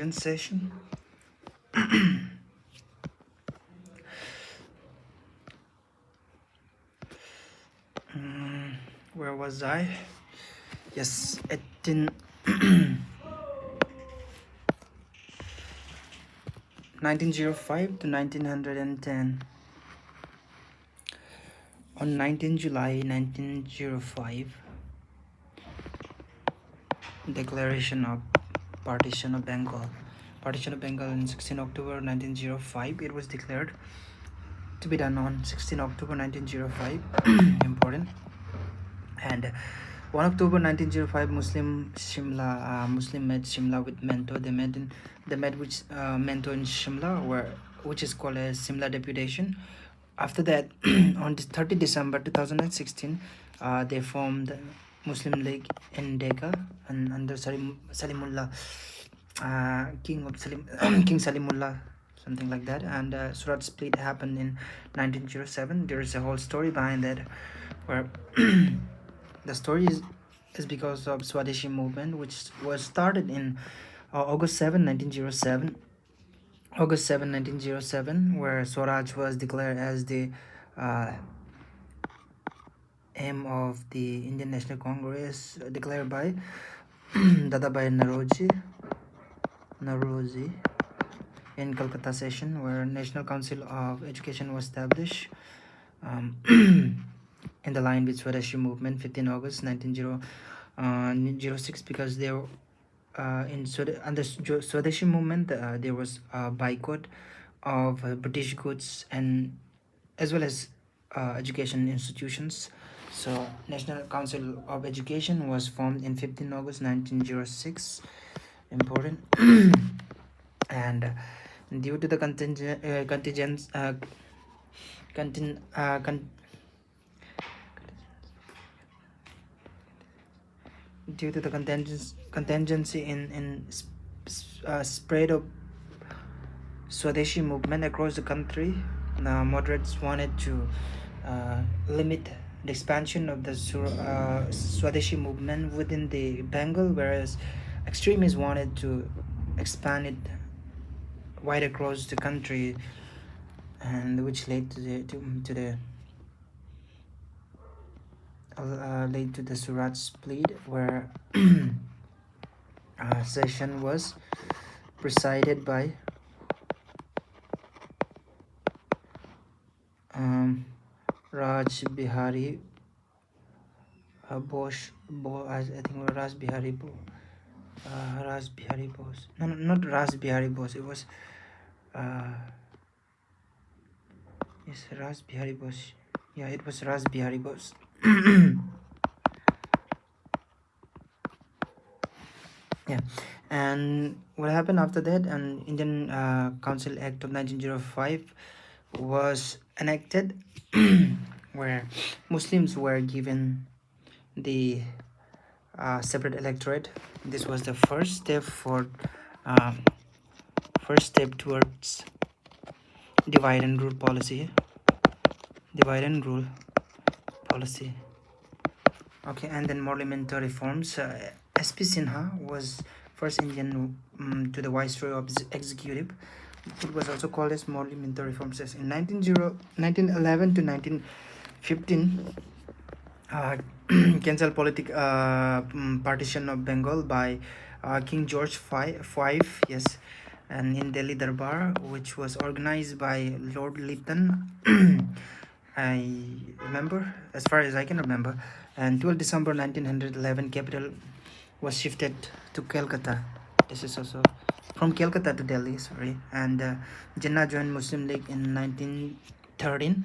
intelligence session. Where was I? Yes, 1905 to 1910. On 19 July 1905, Declaration of Partition of Bengal. Partition of Bengal on 16 October 1905. It was declared to be done on 16 October 1905. Important. And 1 October 1905, Muslim met Shimla with Mento. They met with Mento in Shimla, which is called a Shimla deputation. After that, on 30 December 2016, they formed Muslim League in Decca and under Salimullah, King Salimullah, something like that. And Surat split happened in 1907. There is a whole story behind that, where the story is because of Swadeshi movement, which was started in August 7, 1907. August 7, 1907, where Swaraj was declared as the uh, aim of the Indian National Congress, declared by Dadabhai Nauroji in Calcutta session, where National Council of Education was established in the line with Swadeshi movement, 15 August 1906, because they were under Swadeshi movement, there was a boycott of British goods and as well as education institutions. So National Council of Education was formed in 15 August 1906. Important. And due to the due to the contingency in spread of Swadeshi movement across the country, the moderates wanted to limit the expansion of the Swadeshi movement within the Bengal, whereas extremists wanted to expand it wide across the country, and which led to the Surat split, where session was presided by Raj Bihari Bose. I think Raj Bihari Bose. No, not Raj Bihari Bose. It was yes, Raj Bihari Bose. Yeah, it was Raj Bihari Bose. Yeah, and what happened after that? An Indian Council Act of 1905 was enacted, where Muslims were given the separate electorate. This was the first step towards divide and rule policy. Okay, and then parliamentary reforms. S.P. Sinha was first Indian to the Viceroy of Executive. It was also called as parliamentary reforms. In 1911 to 1915, cancel partition of Bengal by King George V. Yes, and in Delhi Darbar, which was organized by Lord Lytton. I remember, as far as I can remember, and 12 December 1911, capital was shifted to Calcutta. This is also from Calcutta to Delhi, sorry. And Jinnah joined Muslim League in 1913.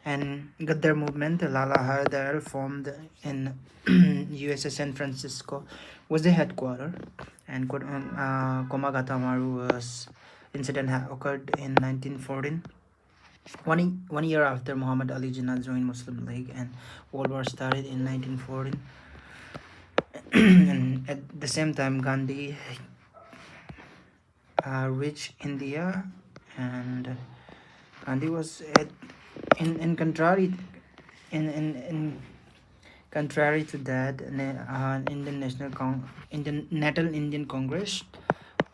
And Gaddar movement, Lala Hardar, formed in USA San Francisco, was the headquarter. And Komagata Maru incident occurred in 1914. One year after Muhammad Ali Jinnah joined Muslim League, and World War started in 1914. And at the same time, Gandhi reached India, and Gandhi was in contrary to that, Indian National Indian Congress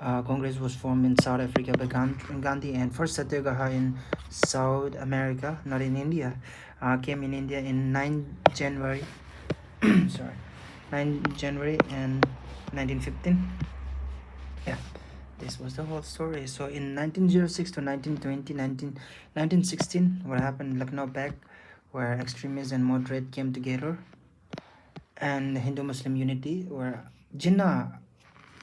Congress was formed in South Africa by Gandhi, and first Satyagraha in South America, not in India, came in India in 9 January. Sorry, 9 January and 1915. Yeah, this was the whole story. So in 1906 to 1920, 1916, what happened? Lucknow Pact, where extremists and moderate came together, and Hindu-Muslim unity, where Jinnah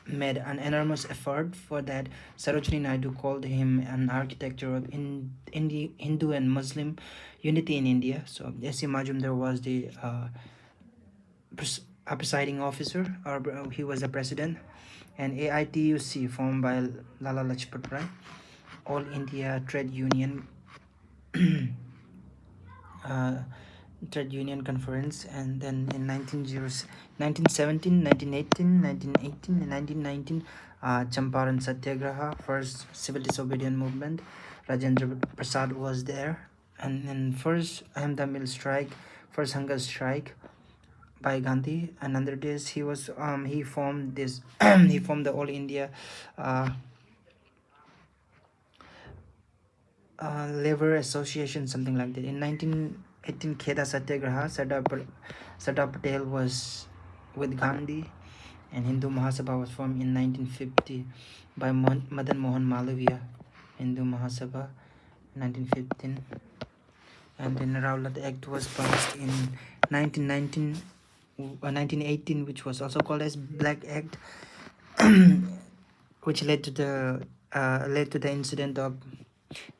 made an enormous effort for that. Sarojini Naidu called him an architecture of Hindu and Muslim unity in India. So S.C. Majumdar was the presiding officer, or he was the president, and AITUC formed by Lala Lajpat Rai, All India Trade Union uh, Trade Union Conference, and then in 1917, 1918, 1918, and 1919, Champaran Satyagraha, first civil disobedience movement. Rajendra Prasad was there, and then first Ahmedabad Mill strike, first hunger strike by Gandhi. And under this, he formed this he formed the All India Labor Association, something like that. In 1918, Kheda Satyagraha, Sardar Patel was with Gandhi, and Hindu Mahasabha was formed in 1950 by Madan Mohan Malaviya. Hindu Mahasabha, 1915. And then Rowlatt Act was passed in 1919, 1918, which was also called as Black Act, which led to the incident of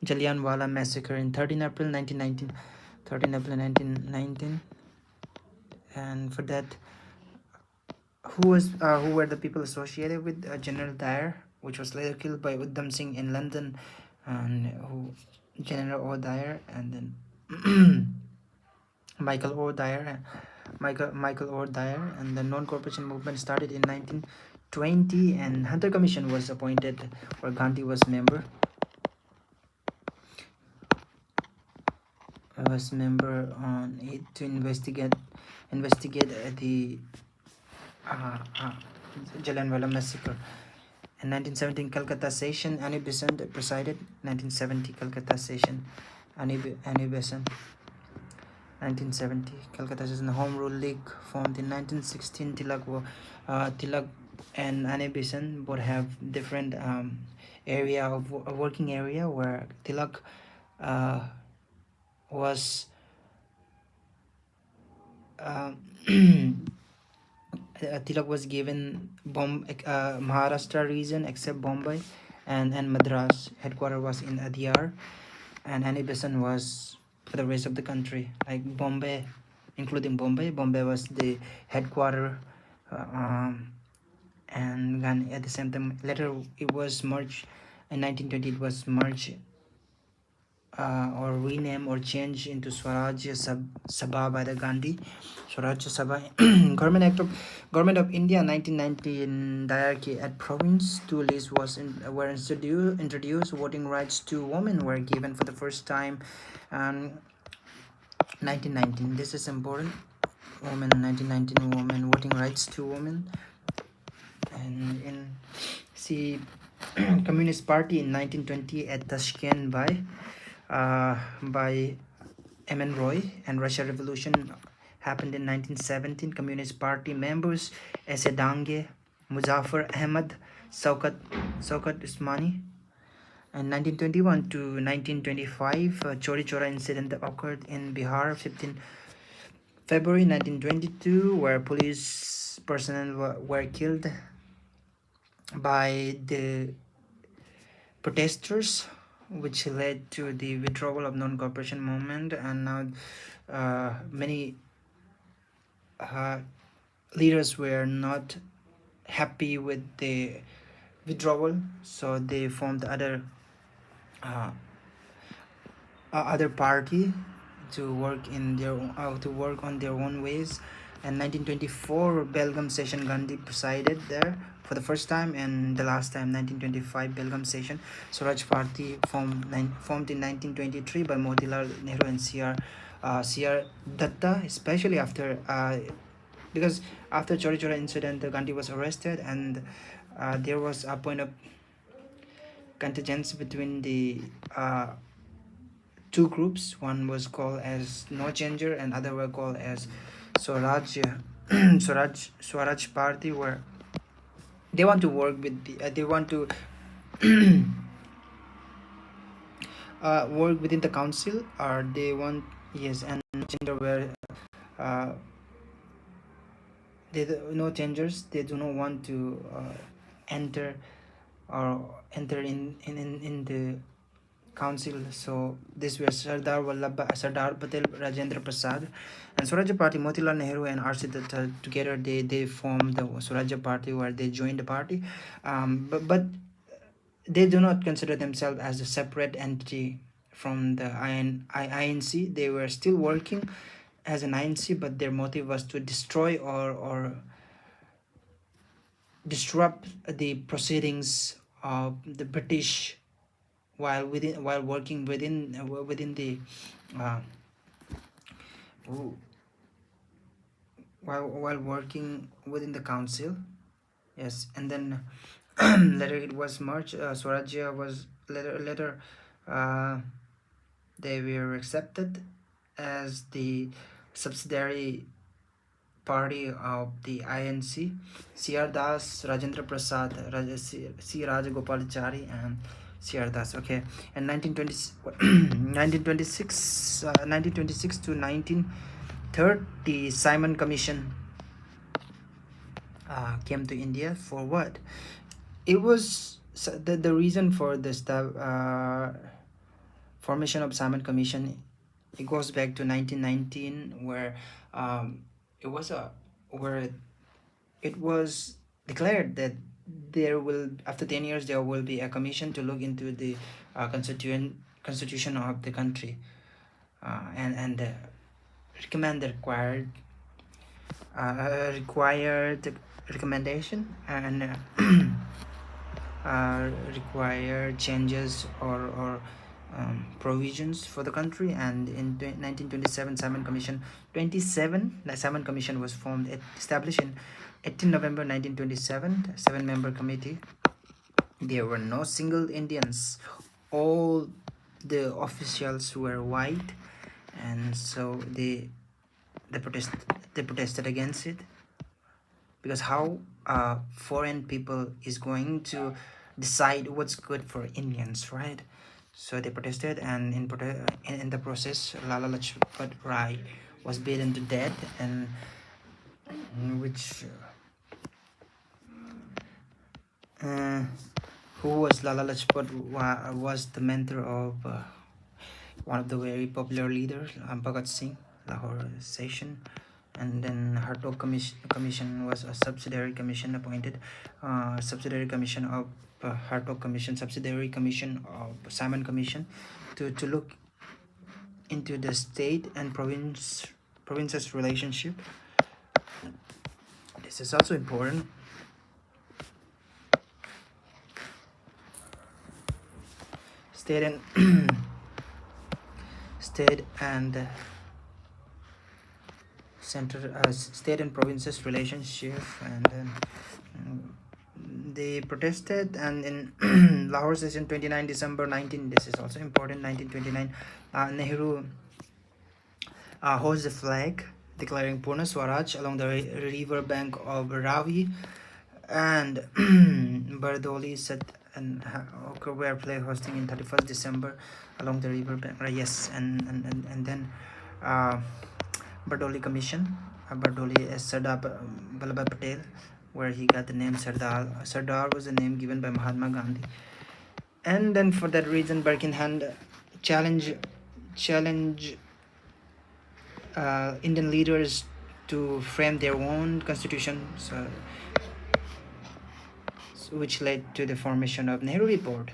Jallianwala massacre in 13 April 1919. 13 April 1919. And for that, who were the people associated with General Dyer, which was later killed by Uddham Singh in London, and General O. Dyer, and then Michael O. Dyer, and the non-cooperation movement started in 1920, and Hunter Commission was appointed, where Gandhi was member. On it to investigate the Jallianwala massacre. In 1917, Calcutta session, Annie Besant presided. 1970, Calcutta session, Annie Besant. 1970, Calcutta session. Home Rule League formed in 1916. Tilak and Annie Besant both have different area of working area, where Tilak was Tilak was given Maharashtra region except Bombay, and Madras. Headquarter was in Adyar, and Annie Besant was for the rest of the country, like Bombay, including Bombay. Bombay was the headquarter, and at the same time later it was merged in 1920. It was merged or rename or change into Swarajya Sabha by the Gandhi. Swarajya Sabha. Government of India 1919 diarchy at province. Two lists were introduced. Voting rights to women were given for the first time. 1919. This is important. 1919 women voting rights to women. And in Communist Party in 1920 at Tashkent by M.N. Roy, and Russia Revolution happened in 1917. Communist Party members S.A. Dange, Muzaffar Ahmad, Saukat Usmani. And 1921 to 1925, Chori Chora incident occurred in Bihar. 15 February 1922, where police personnel were killed by the protesters, which led to the withdrawal of non-cooperation movement. And now many leaders were not happy with the withdrawal, so they formed other party to work on their own ways. And 1924 Belgaum session, Gandhi presided there for the first time, and the last time 1925 Belgaum session. Swaraj Party formed in 1923 by Motilal Nehru and C.R. Datta, especially after because after Chori Chora incident, Gandhi was arrested, and there was a point of contingence between the two groups. One was called as No Changer and other were called as Swaraj Swaraj Party, where they want to work with they want to work within the council, or they want, yes, and No Changer were uh, no changers, they do not want to enter or enter in the council. So this were Sardar Patel, Rajendra Prasad, and Swaraj Party. Motilal Nehru and R.C. Datta together they formed the Swaraj Party, where they joined the party, but they do not consider themselves as a separate entity from the INC. They were still working as an INC, but their motive was to destroy or disrupt the proceedings of the British while working within the uh, while working within the council. Yes, and then later it was merged. Swarajya was later uh, they were accepted as the subsidiary party of the INC. C.R. Das, Rajendra Prasad, C. Rajagopalachari, and C.R. Das. Okay, and 1926 to 1930, Simon Commission came to India for what? It was the reason for this formation of Simon Commission. It goes back to 1919, where it was a where it was declared that there will, after 10 years, there will be a commission to look into the constitution of the country, and recommend the required recommendation, and required changes or provisions for the country. And in 1927, Simon Commission 27 the Simon Commission was formed, established in 18 November 1927, 7-member committee. There were no single Indians, all the officials were white, and so they protested against it, because how foreign people is going to decide what's good for Indians, right? So they protested, and in the process, Lala Lajpat Rai was beaten to death, and which who was Lala Lajpat was the mentor of one of the very popular leaders, Bhagat Singh, Lahore session. And then Hartog commission was a subsidiary commission appointed, subsidiary commission of Hartog Commission, subsidiary commission of Simon Commission, to look into the state and provinces relationship. This is also important. State and state and provinces relationship. And then they protested, and in Lahore session 29 December 19, this is also important, 1929, Nehru hoisted the flag declaring Purna Swaraj along the river bank of Ravi, and Bardoli set and were flag hosting in 31st December along the river bank. Yes, and then Bardoli Commission, Bardoli as Sardar Vallabhbhai Patel, where he got the name Sardar. Sardar was a name given by Mahatma Gandhi. And then for that reason, Birkenhand challenge Indian leaders to frame their own constitution, which led to the formation of Nehru Report,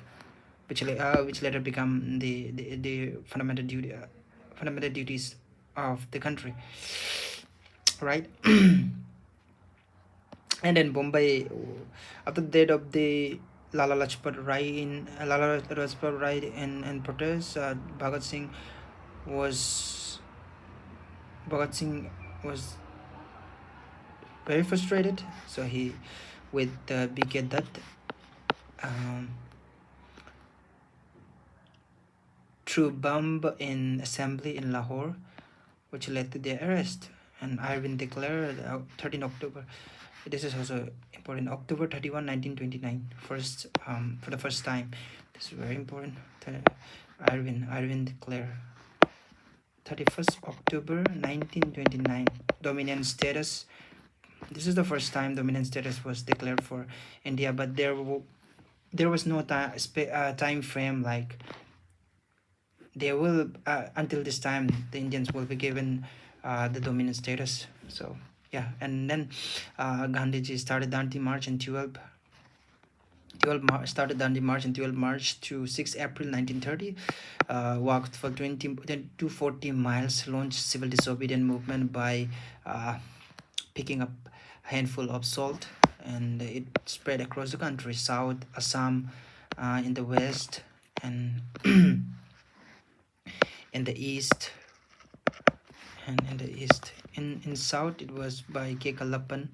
which later become the fundamental duties of the country, right? And then Bombay, after the death of the Lala Lajpat Rai in protest, Bhagat Singh was very frustrated. So he with B.K. Dutt um, threw bomb in assembly in Lahore, which led to their arrest. And Irwin declared 13 October. This is also important. October 31, 1929. For the first time. This is very important. Irwin declared 31st October 1929 dominant status. This is the first time dominant status was declared for India, but there was no time frame like they will until this time the Indians will be given the dominant status. So yeah, and then Gandhiji started Dandi March in 12 March to 6 April 1930, walked for 40 miles, launched civil disobedience movement by picking up a handful of salt, and it spread across the country, South Assam in the west, and in the east, in south it was by K. Kallappan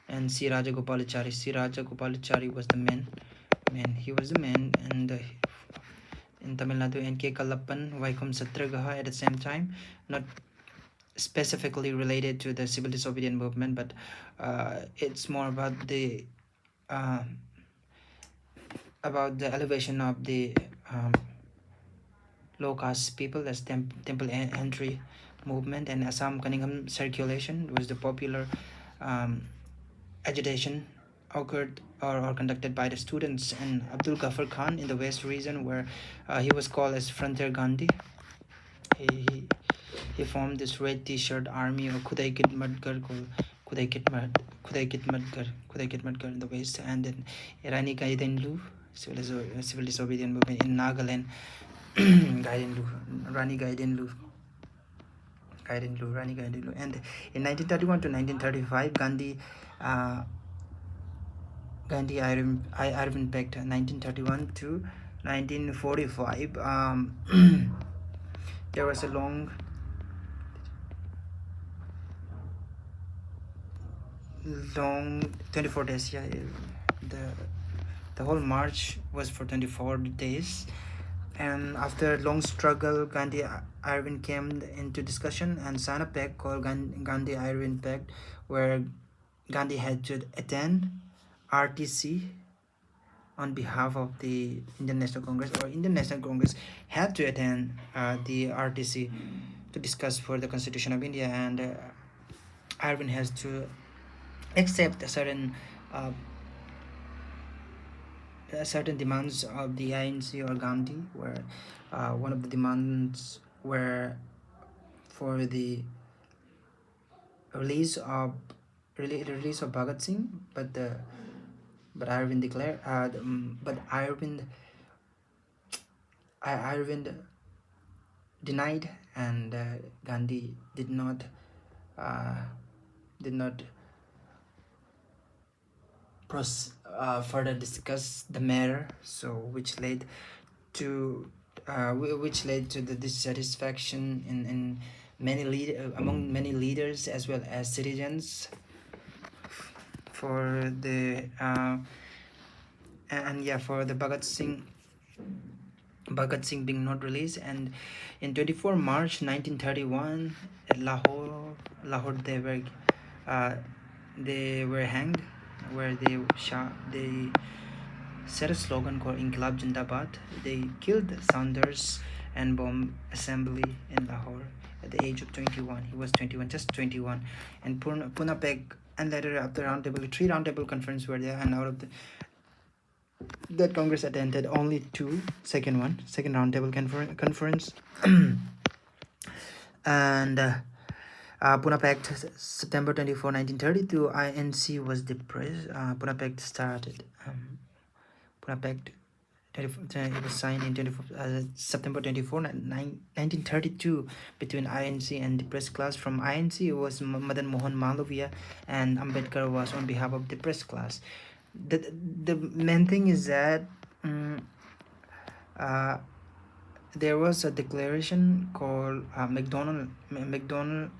and C. Rajagopalachari. C. Rajagopalachari was the man. He was the man, and in Tamil Nadu, and K. Kallappan, Vaikom Satragaha at the same time, not specifically related to the civil disobedience movement, but it's more about the elevation of the low caste people as temple entry movement, and Assam Cunningham circulation was the popular agitation occurred or conducted by the students, and Abdul Ghaffar Khan in the west region, where he was called as Frontier Gandhi. He formed this red t-shirt army, or Khudai Kit Madgar, called Khudai Kit Madgar in the west, and then Irani Kaidenlu, civil disobedience movement in Nagaland. Rani Gaidenlu, and in 1931 to 1935, Gandhi Irwin Pact, 1931 to 1945. There was a long 24 days. Yeah, the whole march was for 24 days. And after long struggle, Gandhi Irwin came into discussion and signed a pact called Gandhi Irwin Pact, where Gandhi had to attend RTC on behalf of the Indian National Congress, or Indian National Congress had to attend the RTC to discuss for the Constitution of India, and Irwin has to accept a certain demands of the INC or Gandhi, where one of the demands were for the release of Bhagat Singh, but Irwin declared but Irwin denied, and Gandhi did not further discuss the matter, so which led to the dissatisfaction in among many leaders as well as citizens for the for the Bhagat Singh being not released. And in 24 March 1931 at Lahore they were hanged, where they set a slogan called Inqilab Jindabad. They killed Saunders and bombed assembly in Lahore at the age of 21. He was 21, just 21. And Pune Peg, and later after three roundtable conference were there, and out of that Congress attended only two, second roundtable conference. And Pune Pact, September 24, 1932, INC was depressed. Pune Pact started. Pune Pact, it was signed in September 24, 1932, between INC and depressed class. From INC, it was Madan Mohan Malaviya, and Ambedkar was on behalf of depressed class. The main thing is that there was a declaration called McDonald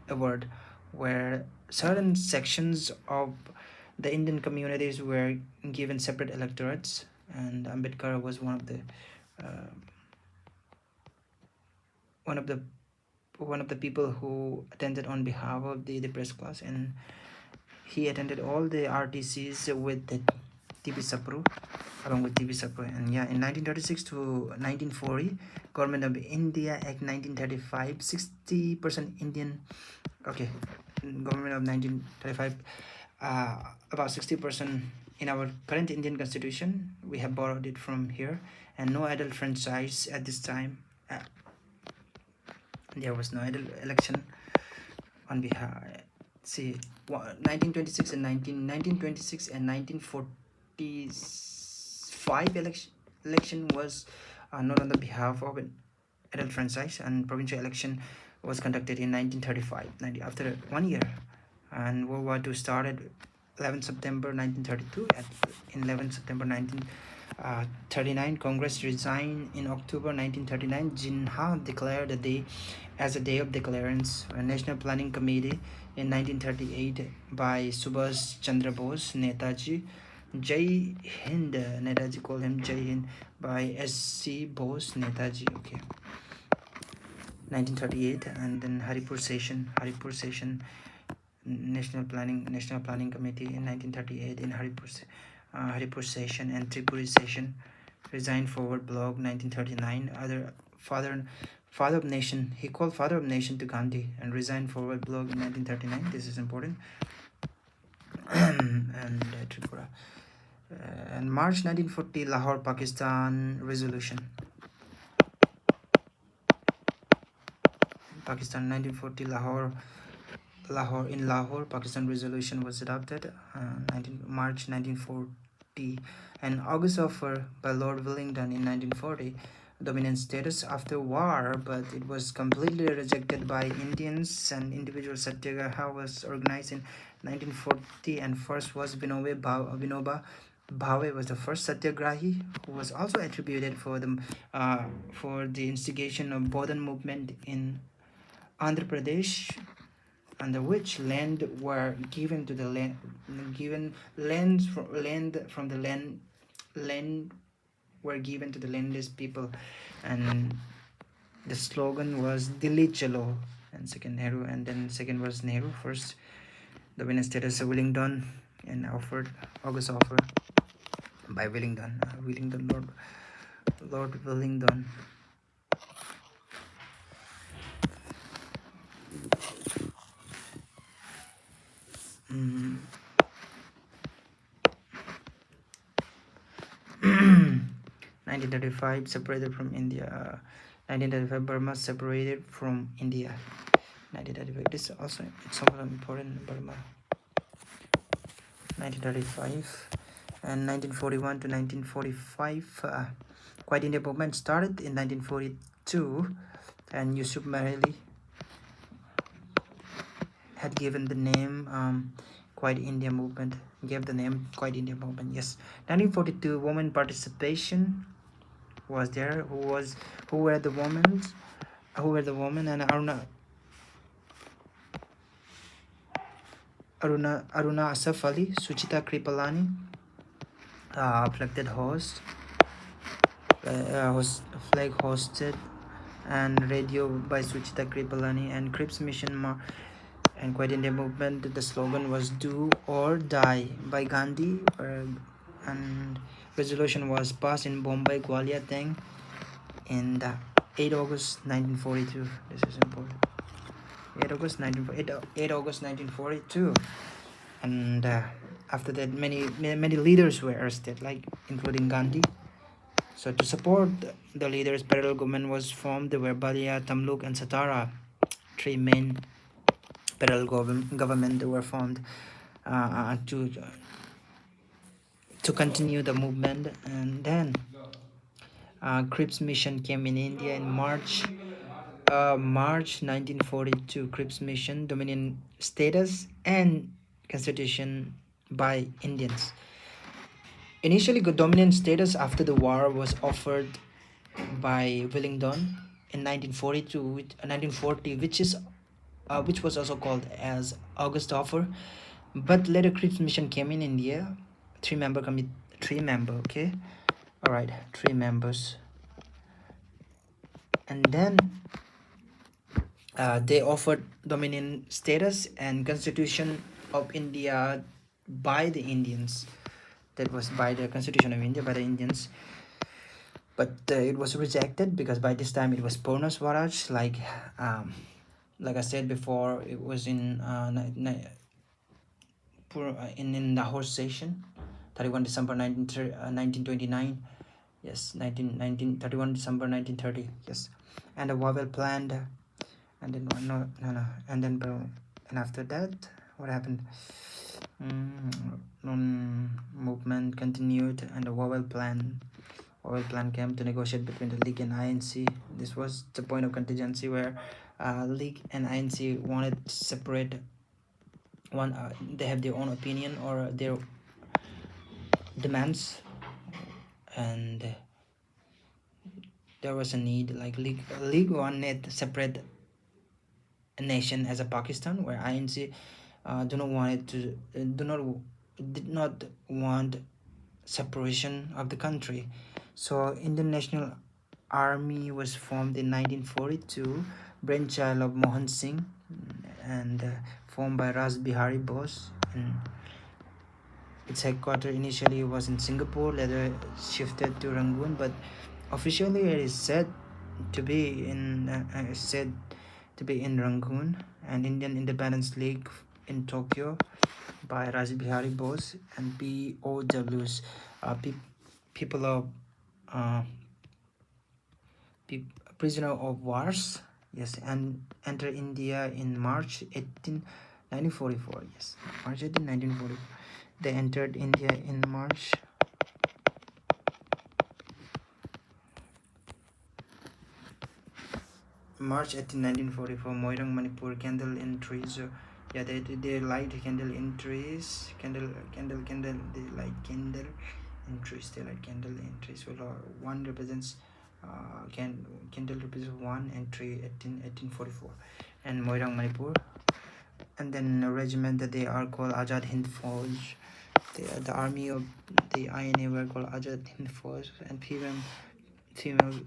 Award, where certain sections of the Indian communities were given separate electorates, and Ambedkar was uh, one of the one of the people who attended on behalf of the press class, and he attended all the RTCs with the TB Sapru, along with TB Sapru. And yeah, in 1936 to 1940, Government of India Act 1935, 60% Indian, okay, Government of 1935, about 60% in our current Indian constitution, we have borrowed it from here, and no adult franchise at this time. There was no adult election on behalf. See, 1926 and 1926 and 1945 election was not on the behalf of an adult franchise, and provincial election was conducted in 1935, after 1 year, and World War II started 11 September 1932. At 11 September 1939, Congress resigned in October 1939. Jinnah declared the day as a day of declarance. A National Planning Committee in 1938 by Subhash Chandra Bose, Netaji. Jai Hind, Netaji called him Jai Hind, by S.C. Bose, Netaji. Okay. 1938, and then Haripur session, National Planning Committee in 1938 in Haripur session, and Tripuri session. Resigned Forward Bloc 1939. Other father of nation, he called father of nation to Gandhi, and resigned Forward Bloc in 1939. This is important. And Tripura. And March 1940, Lahore, Pakistan resolution. Pakistan 1940, Lahore, Pakistan resolution was adopted. March 1940, and August offer by Lord Wellington in 1940 dominant status after war, but it was completely rejected by Indians, and individual satyagraha was organized in 1940, and first was Vinoba Bhave was the first satyagrahi, who was also attributed for the instigation of Bodhan movement in Andhra Pradesh, under which land were given to the land were given to the landless people, and the slogan was Dilli Chalo, and second Nehru, and then second was Nehru. First the winner status of Wellington, and offered August offer by Wellington, Lord Wellington. Mm. 1935 separated from India. 1935 Burma separated from India. 1935. This also it's also important. Burma. 1935 and 1941 to 1945. Quiet India movement started in 1942, and Yusuf Mereli had given the name Quiet India movement. Gave the name Quiet India movement. Yes. 1942 women participation was there. Who were the women? And Aruna Asaf Ali, Suchita Kripalani, flag hosted, and radio by Suchita Kripalani, and Cripps Mission and Quiet India movement. The slogan was "Do or Die" by Gandhi, and resolution was passed in Bombay, Gwalior, Tang, in 8 August 1942. This is important. 8 August 1942, and after that many leaders were arrested, like including Gandhi. So to support the leaders, parallel government was formed. There were Balia, Tamluk, and Satara, three main parallel government were formed to continue the movement. And then Cripps Mission came in India in March 1942. Cripps Mission, dominion status and constitution by Indians. Initially, dominion status after the war was offered by Wellington in 1940, which was also called as August offer. But later Cripps mission came in India. Three member, okay? Alright, three members. And then they offered dominion status and constitution of India by the Indians. That was by the constitution of India by the Indians. But it was rejected because by this time it was Purna Swaraj. Like I said before, it was in in Lahore session, 31 December 1929. Yes, 31 December 1930. Yes, and the Wavell planned, and then no, and then and after that, what happened? Movement continued, and the Wavell plan came to negotiate between the League and INC. This was the point of contingency where League and INC wanted to separate one. They have their own opinion or their demands, and there was a need. Like League wanted to separate a nation as a Pakistan, where INC did not want separation of the country. So Indian National Army was formed in 1942, brainchild of Mohan Singh, and formed by Ras Bihari Bose. And its headquarters initially was in Singapore, later shifted to Rangoon, but officially it is said to be in Rangoon. And Indian Independence League in Tokyo by Ras Bihari Bose and POWs, people of prisoner of wars. Yes, and enter India in March 18, 1944. Yes, March 18, 1944. They entered India in March 18, 1944. Moirang, Manipur, candle in trees. Yeah, they light candle in trees. Candle. They light candle in trees. They light candle in trees. Well, one represents candle represents 1 and 3, 1844, and Moirang, Manipur. And then a regiment that they are called Azad Hind Fauj. The army of the INA were called Azad Hind Fauj, and female.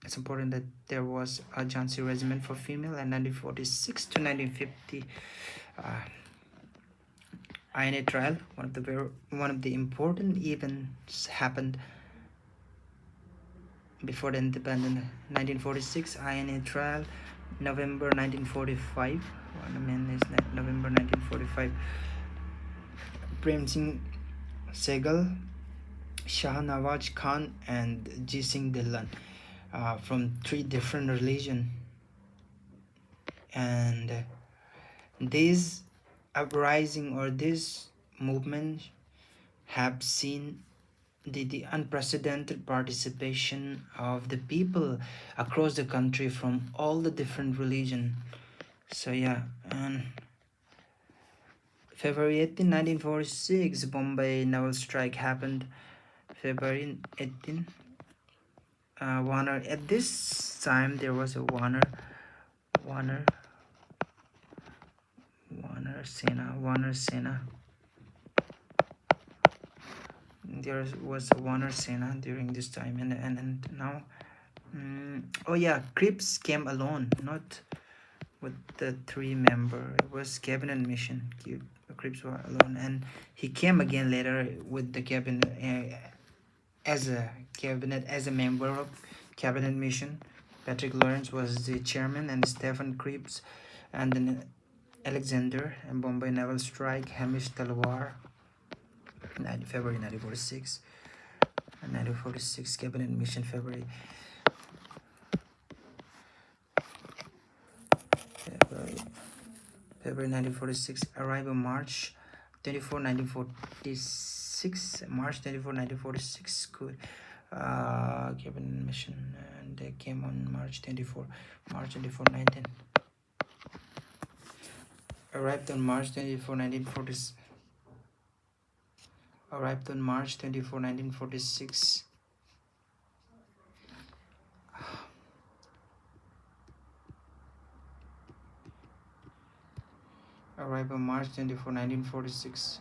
It's important that there was a Jhansi regiment for female, and 1946 to 1950 INA trial. One of the important events happened before the independence. 1946 INA trial, November 1945. November 1945. Prem Singh Sehgal, Shah Nawaz Khan, and Ji Singh Dhillon, from 3 different religions. And this uprising or this movement have seen the unprecedented participation of the people across the country from all the different religion. So yeah, and February 18, 1946, Bombay naval strike happened. February 18. Warner. At this time, there was a Warner Sena. There was a Warner Sena during this time, and now. Oh yeah, Cripps came alone, not with the 3 member. It was cabinet mission. Cripps were alone, and he came again later with the cabinet as a member of cabinet mission. Patrick Lawrence was the chairman, and Stephen Cripps, and then Alexander, and Bombay naval strike, Hamish Talwar, February 1946. 1946 cabinet mission, February 1946. Arrival March 24, 1946. March 24, 1946. Good. Cabinet mission, and they came on March 24, 19. Arrived on March 24, 1946. Arrived on March 24, 1946. Arrived on March 24, 1946.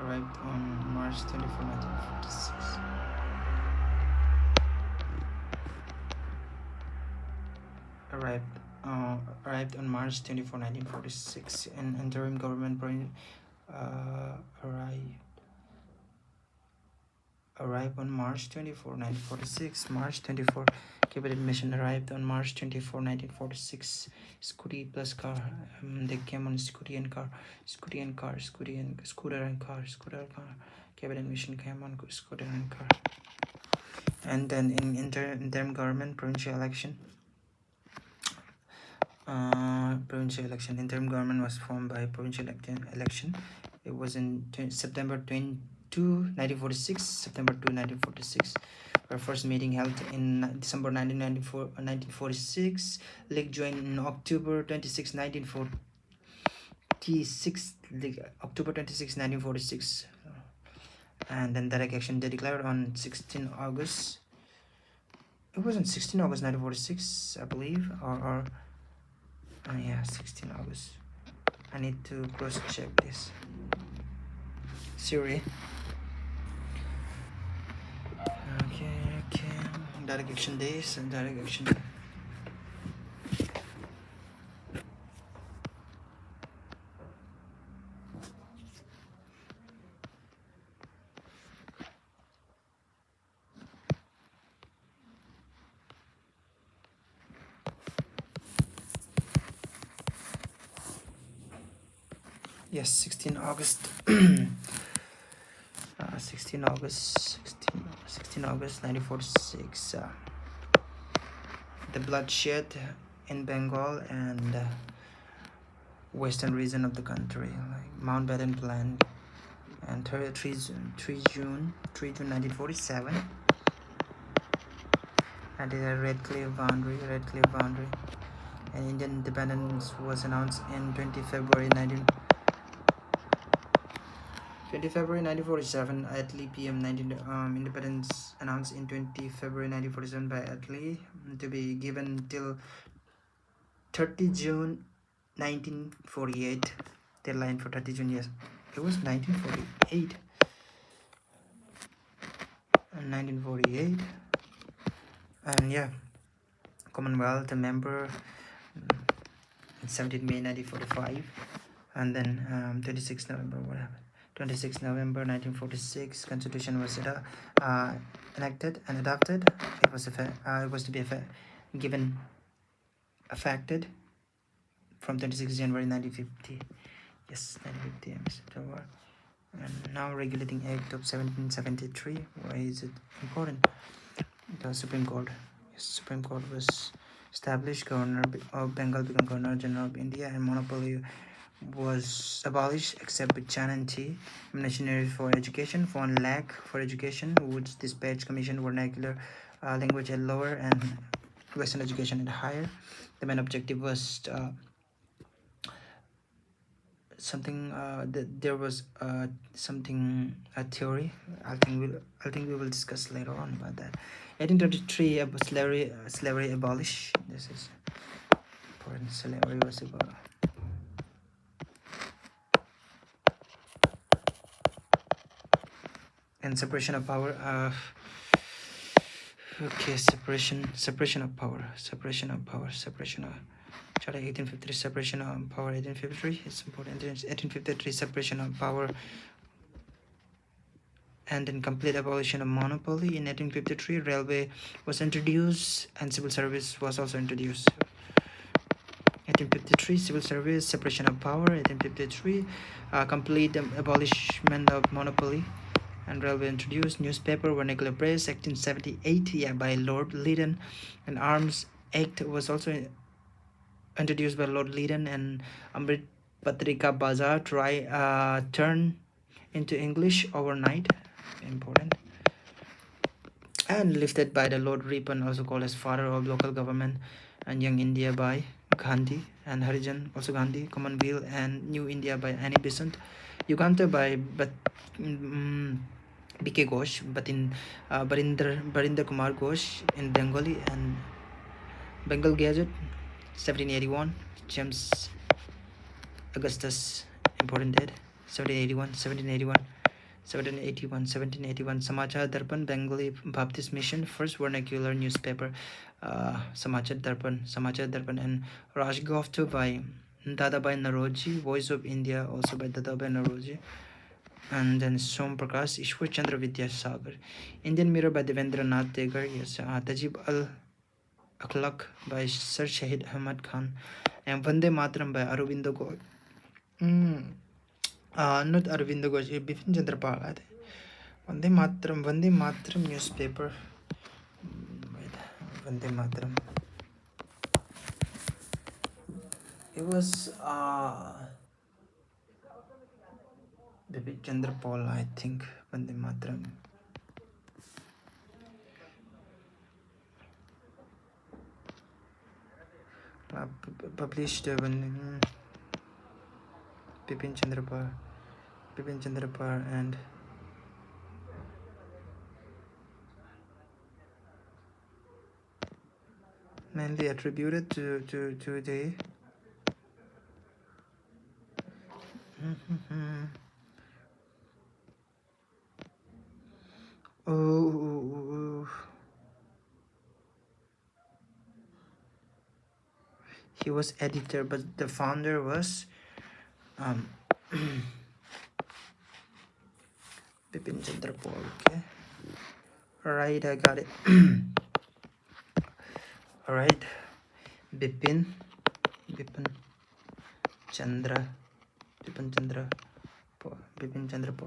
Arrived on March 24, 1946. Arrived on March 24, 1946. An interim government arrived on March 24, 1946. March 24, cabinet mission arrived on March 24, 1946. Scooty plus car. They came on scooter and car. Cabinet mission came on scooter and car. And then in interim government, provincial election. Interim government was formed by provincial election. It was in September 22, 1946. September 2, 1946. Our first meeting held in December 1946. League joined in October 26, 1946. October 26, 1946. And then direct action they declared on 16 August. It was on 16 August 1946, I believe, or yeah, 16 August. I need to cross check this. Sorry. Okay. Direct action days and direct action. Yes, 16 August. 16 August 1946. The bloodshed in Bengal and western region of the country, like Mountbatten Plan, and 3 June 1947. And the Red Cliff boundary, and Indian independence was announced in 20 February 1947 at Lee PM. Independence announced in 20 February 1947 by Attlee, to be given till 30 June 1948. Deadline for 30 June. Yes, it was 1948. 1948. And yeah, Commonwealth member 17 May 1945. And then 26 November, what happened? 26 November 1946, Constitution was enacted and adopted. It was to be given affected from 26 January 1950. Yes, 1950 September. And now Regulating Act of 1773. Why is it important? The Supreme Court. Yes, Supreme Court was established. Governor of Bengal became Governor General of India, and monopoly was abolished except with Chan and tea. Missionaries for education, 1 lakh for education, Woods Dispatch Commission vernacular language at lower and Western education at higher. The main objective was there was a theory. I think we will discuss later on about that. 1823 slavery abolished. This is important. Slavery was abolished. And separation of power. Separation of power. Chapter 1853, separation of power. 1853, it's important. 1853, separation of power, and then complete abolition of monopoly. In 1853, railway was introduced and civil service was also introduced. 1853, civil service, separation of power. 1853, complete abolishment of monopoly and railway introduced. Newspaper, vernacular press. 1878, by Lord Lytton. And Arms Act was also introduced by Lord Lytton, and Amrit Patrika Bazaar turned into English overnight. Important. And lifted by the Lord Ripon, also called as father of local government, and Young India by Gandhi, and Harijan, also Gandhi. Commonwealth and New India by Annie Besant. Uganda by B.K. Ghosh, but in Barinder Kumar Ghosh in Bengali, and Bengal Gazette 1781, James Augustus, important date. 1781, 1781, 1781, 1781. Samachar Darpan, Bengali Baptist Mission, first vernacular newspaper. Samachar Darpan, and Rajgoftu by Dadabhai Naroji, Voice of India, also by Dadabhai Naroji. And then Som Prakash, Ishwar Chandra Vidyasagar. Indian Mirror by Devendra Nath Tagore, yes. Tajib al Akhlaq by Sir Shahid Ahmad Khan. And Vande Mataram by Aurobindo Ghosh. Not Aurobindo Ghosh, Bipin Chandra Pal. Vande Mataram newspaper. Vande Mataram. It was Bipin Chandra Paul, I think. Vande Mataram. Published when Bipin Chandra Pal, and mainly attributed to the he was editor, but the founder was Bipin Chandra Paul. Okay, all right, I got it. All right, Bipin Chandra Paul. Bipin Chandra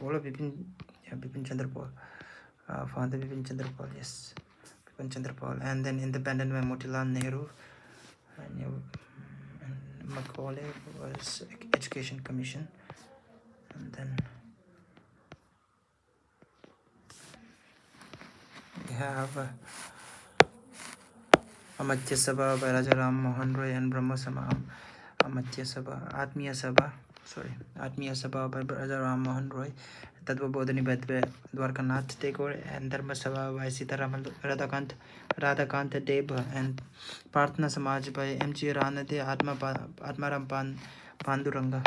Paul, Bipin Chandra Paul. Founder Bipin Chandra Paul, yes. Bipin Chandra Paul, and then independent by Motilal Nehru, and Macaulay was Education Commission, and then we have Amatya Sabha by Raja Ram Mohan Roy and Brahma Sama. Amatya Sabha, Atmiya Sabha by Raja Ram Mohan Roy, Tattva Bodhani by Dwarkanath Tagore, and Dharma Sabha by Sitaraman Radhakant Deb, and Partna Samaj by M.G. Ranade, Atmaram Panduranga.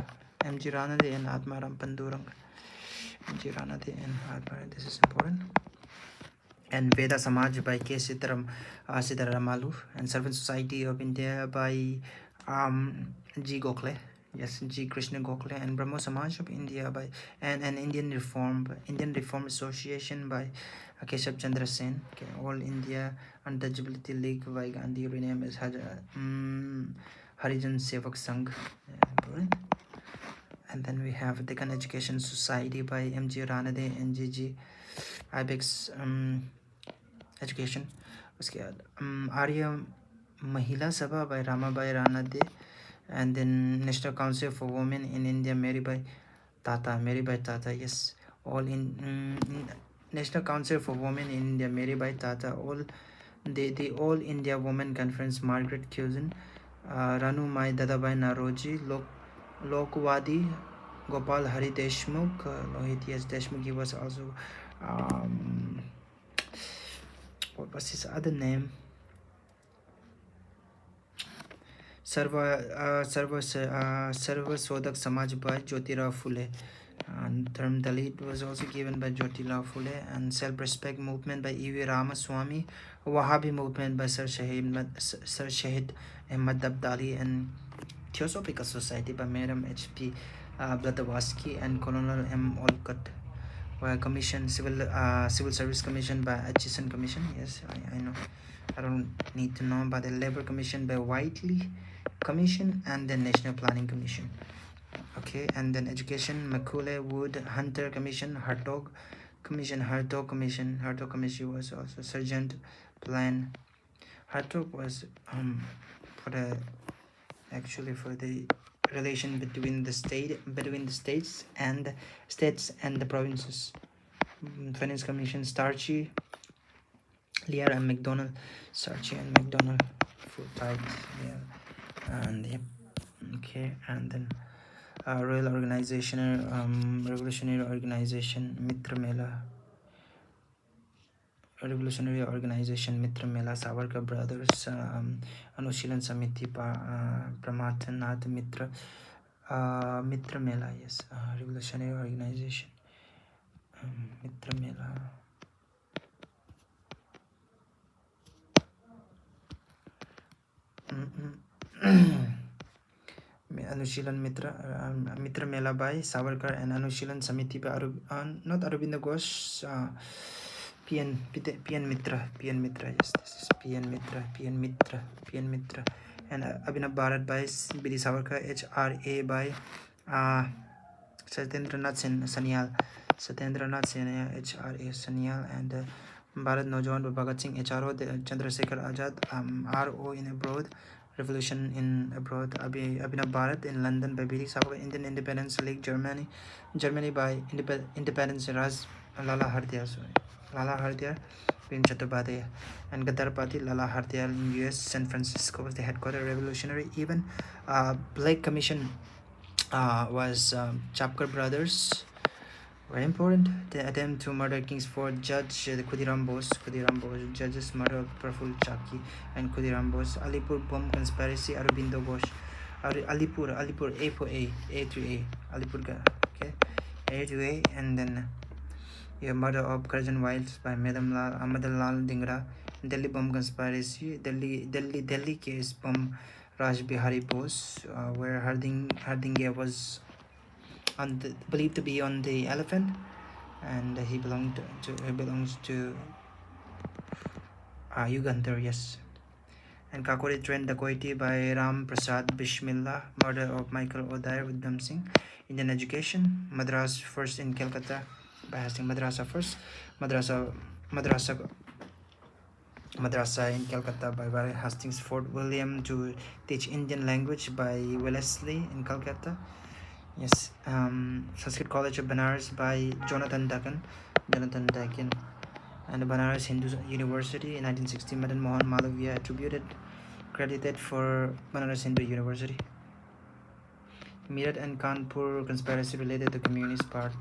M.G. Ranade and Atmaram Panduranga. M.G. Ranade and Atmaram, this is important. And Veda Samaj by K. Sitaramalu, and Servant Society of India by G. Gokhale, yes, G. Krishna Gokhale, and Brahmo Samaj of India by and Indian Reform Association by Keshav Chandra Sen. Okay, All India Untouchability League by Gandhi, renamed as Harijan Sevak Sangh. And then we have Deccan Education Society by M.G. Ranade and G.G. Ibex Education. उसके बाद Arya Mahila Sabha by Ramabai Ranade, and then National Council for Women in India, Mary by Tata, yes. All in National Council for Women in India, Mary by Tata. All the All India Women Conference, Margaret Curzon. Ranu Mai Dadabhai Naroji, Lokwadi Gopal Hari Deshmukh, Lohit S. Deshmukh. He was also what was his other name? Sarva Sodak Samaj by Jyotirao Phule. And term Dalit was also given by Jyotirao Phule. And Self-Respect Movement by E.V. Ramaswamy. Wahhabi Movement by Sir Shahid Ahmad Abdali. And Theosophical Society by Madam H.P. Blavatsky and Colonel M. Olcott. Commission, Civil Service Commission by Atchison Commission. Yes, I know. I don't need to know about the Labor Commission by Whiteley Commission, and the National Planning Commission. Okay, and then Education, Macaulay Wood Hunter Commission, Hartog Commission was also Sergeant Plan. Hartog was for the relation between the states and the provinces. Finance Commission, Starchy, Lear and McDonald, full tight, yeah, and yep, okay, and then Royal Organization, Revolutionary Organization, Mitra Mela, revolutionary organization Mitra Mela, Savarkar Brothers, Anushilan Samiti, Pramatanath Mitra, Mitra Mela, yes, revolutionary organization, Mitra Mela. Anushilan Mitra, Mitra Mela by Savarkar and Anushilan Samiti by not Aurobindo Ghosh, PN Mitra, yes, this is PN Mitra, and Abhinav Bharat by B.D. Savarkar, HRA by Satyendranath Sanyal, HRA Sanyal, and Bharat Naujawan by Bhagat Singh, HRO, Chandrasekhar Azad, RO in abroad, Revolution in abroad, Abhinav Bharat in London by B.D. Savarkar, Indian Independence League, Germany by Independence Raj Lala Hardayar, Prem Chattopadhyay, and Gaddar Party Lala Hardayar in US. San Francisco was the headquarters. Revolutionary even Blake Commission was Chapkar brothers. Very important. The attempt to murder Kingsford Judge Khudiram Bose, judge's murder of Praful Chaki and Khudiram Bose. Alipur bomb conspiracy, Aurobindo Ghosh. Alipur, A for A to A, Alipur, okay, A to A, and then murder of Karjan Wiles by Madan Lal Dhingra. Delhi bomb conspiracy, Delhi case bomb Raj Bihari Bose, where Hardingia was believed to be on the elephant, and he belongs to Yugandhar, yes. And Kakori train dacoity by Ram Prasad Bismillah, murder of Michael O'Dyer with Udham Singh. Indian education, Madras first in Calcutta by Hastings, Madrasa in Calcutta by Hastings. Fort William to teach Indian language by Wellesley in Calcutta. Yes, Sanskrit College of Banaras by Jonathan Dakin, and Banaras Hindu University in 1960. Madan Mohan Malaviya credited for Banaras Hindu University. Meerut and Kanpur conspiracy related to Communist Party.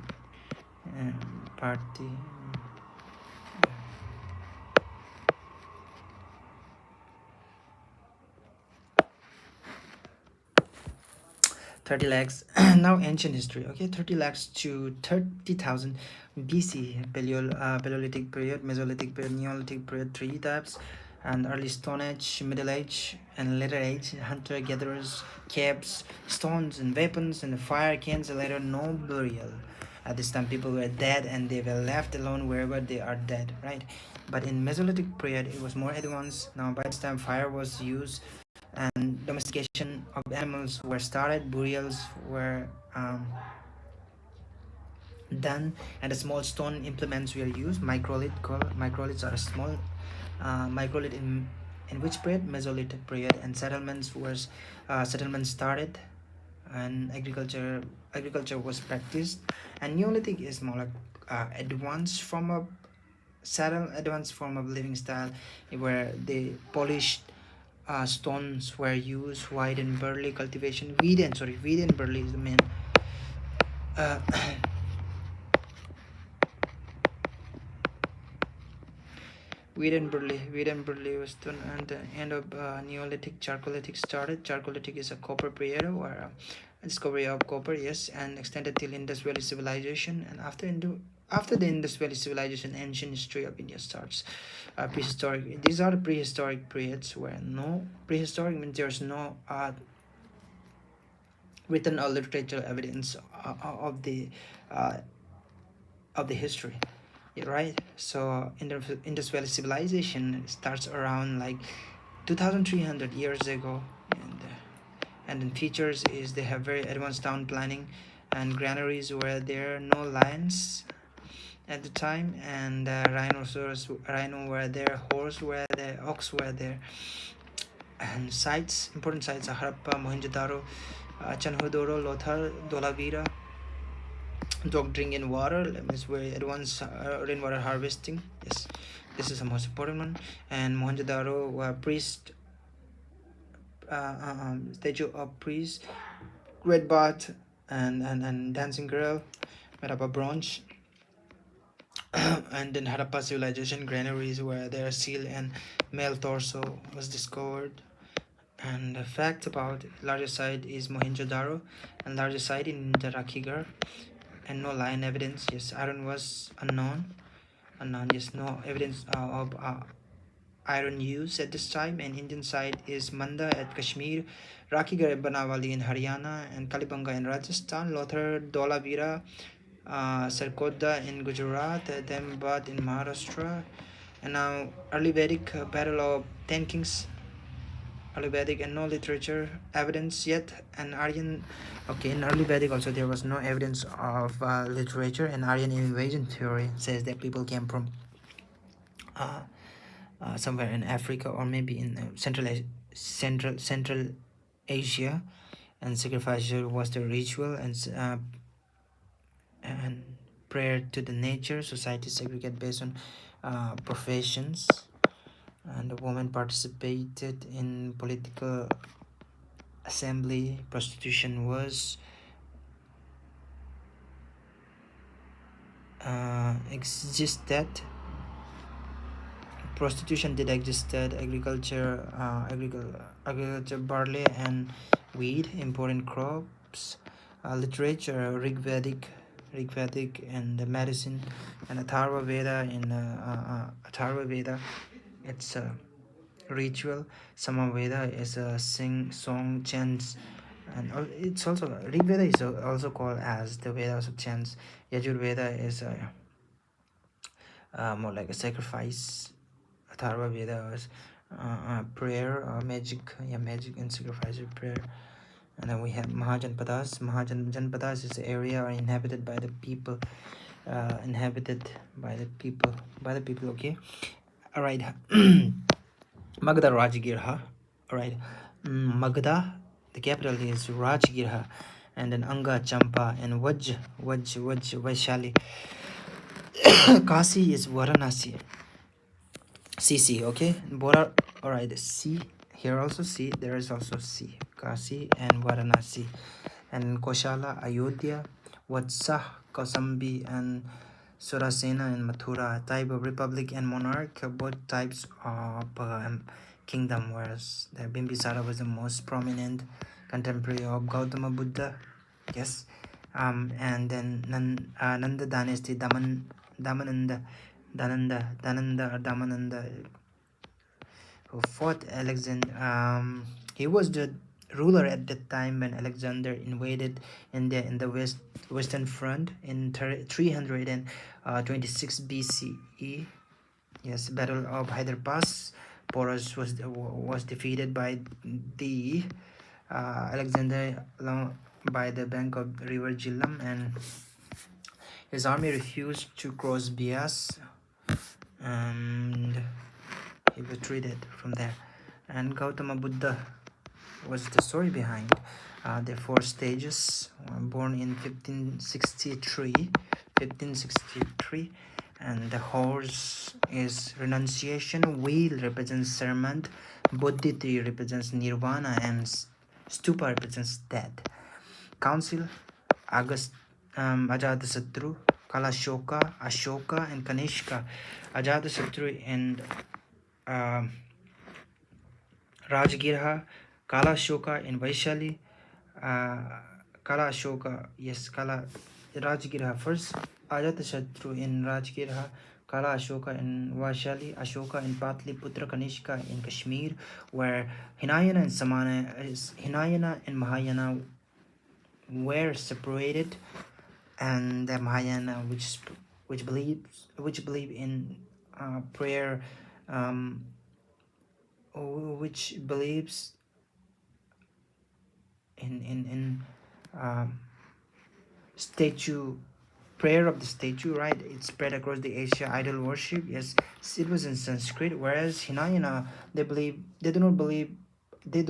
30 lakhs. Now ancient history. Okay, 30 lakhs to 30,000 BC. Paleolithic period, Mesolithic period, Neolithic period, 3 types. And early Stone Age, Middle Age, and later Age, hunter-gatherers, caves, stones and weapons, and fire canes, and later no burial. At this time, people were dead and they were left alone wherever they are dead, right? But in Mesolithic period, it was more advanced. Now, by this time, fire was used, and domestication of animals were started. Burials were done, and the small stone implements were used. Microliths are small microlith in which period? Mesolithic period. And settlements started, and agriculture was practiced. And Neolithic is more like advanced form of living style, where the polished stones were used. Wheat and barley cultivation. Wheat and barley is the main. Wheat and barley was done, and the end of Neolithic. Chalcolithic started. Chalcolithic is a copper period, or discovery of copper, yes, and extended till Indus Valley civilization. And after the Indus Valley civilization, ancient history of India starts. Prehistoric. These are the prehistoric periods, where prehistoric means there's no written or literature evidence of the history, right? So Indus Valley civilization starts around like 2,300 years ago, and then features is they have very advanced town planning, and granaries were there, no lions at the time, and rhino were there, horse were there, ox were there. And important sites are Harappa, Mohenjo-daro, Chanhodoro, Lothal, Dholavira. Dog drinking water means very advanced rainwater harvesting. Yes, this is the most important one. And Mohenjo-daro, priest, statue of priest, red bath, and dancing girl made up of bronze. And then Harappa civilization granaries where their seal and male torso was discovered. And the fact about larger site is Mohenjo-daro and larger site in the Rakhigarh, and no lion evidence. Yes, iron was unknown. Yes, no evidence of iron use at this time. And Indian side is Manda at Kashmir, Rakhigarh at Banawali in Haryana, and Kalibanga in Rajasthan, Lothar, Dholavira, Sarkodha in Gujarat, Dambad in Maharashtra. And now early Vedic battle of 10 kings, early Vedic, and no literature evidence yet. And Aryan, okay, in early Vedic also there was no evidence of literature. And Aryan invasion theory says that people came from somewhere in Africa or maybe in Central Asia, and sacrifice was the ritual, and prayer to the nature. Society segregate based on professions, and the women participated in political assembly. Prostitution was existed. Prostitution did existed. Agriculture, barley and wheat, important crops. Literature, Rig Vedic, and the medicine, and Atharva Veda. In Atharva Veda, it's a ritual. Sama Veda is a song, chants, and it's also Rig Veda is also called as the Vedas of chants. Yajur Veda is more like a sacrifice. Atharva Veda was prayer or magic, magic and sacrifice of prayer. And then we have Mahajanpadas. Mahajanpadas is the area inhabited by the people, okay. All right. Magda Rajgirha. All right. Magda, the capital is Rajgirha, and then Anga, Champa, and Vaishali. Kasi is Varanasi. CC, okay. Bora, all right. C here also C. There is also C. Kasi and Varanasi, and Koshala, Ayodhya, Vatsa, Kausambi, and Surasena and Mathura. Type of republic and monarch, both types of kingdom, whereas the Bimbisara was the most prominent contemporary of Gautama Buddha. Yes. And then Nanda dynasty, Damananda, who fought Alexander. He was the ruler at that time when Alexander invaded India in the western front in 326 BCE. Yes, Battle of Hyder Pass. Porus was defeated by the Alexander along by the bank of river Jhelum, and his army refused to cross Bias, and he retreated from there. And Gautama Buddha was the story behind the 4 stages. Born in 1563, and the horse is renunciation, wheel represents servant, Bodhi tree represents nirvana, and stupa represents death. Council, Ajatasattu, Kalashoka, Ashoka, and Kanishka. Ajatasattu and Rajgirha, Kalashoka in Vaishali, Kala Ashoka, yes, Kala Rajgirha first, Ajatasattu in Rajgirha, Kala Ashoka in Vaishali, Ashoka in Patliputra, Kanishka in Kashmir, where Hinayana and Mahayana were separated, and the Mahayana, which believe in prayer, which believes in statue, prayer of the statue, right? It spread across the Asia. Idol worship, yes, it was in Sanskrit. Whereas Hinayana, they do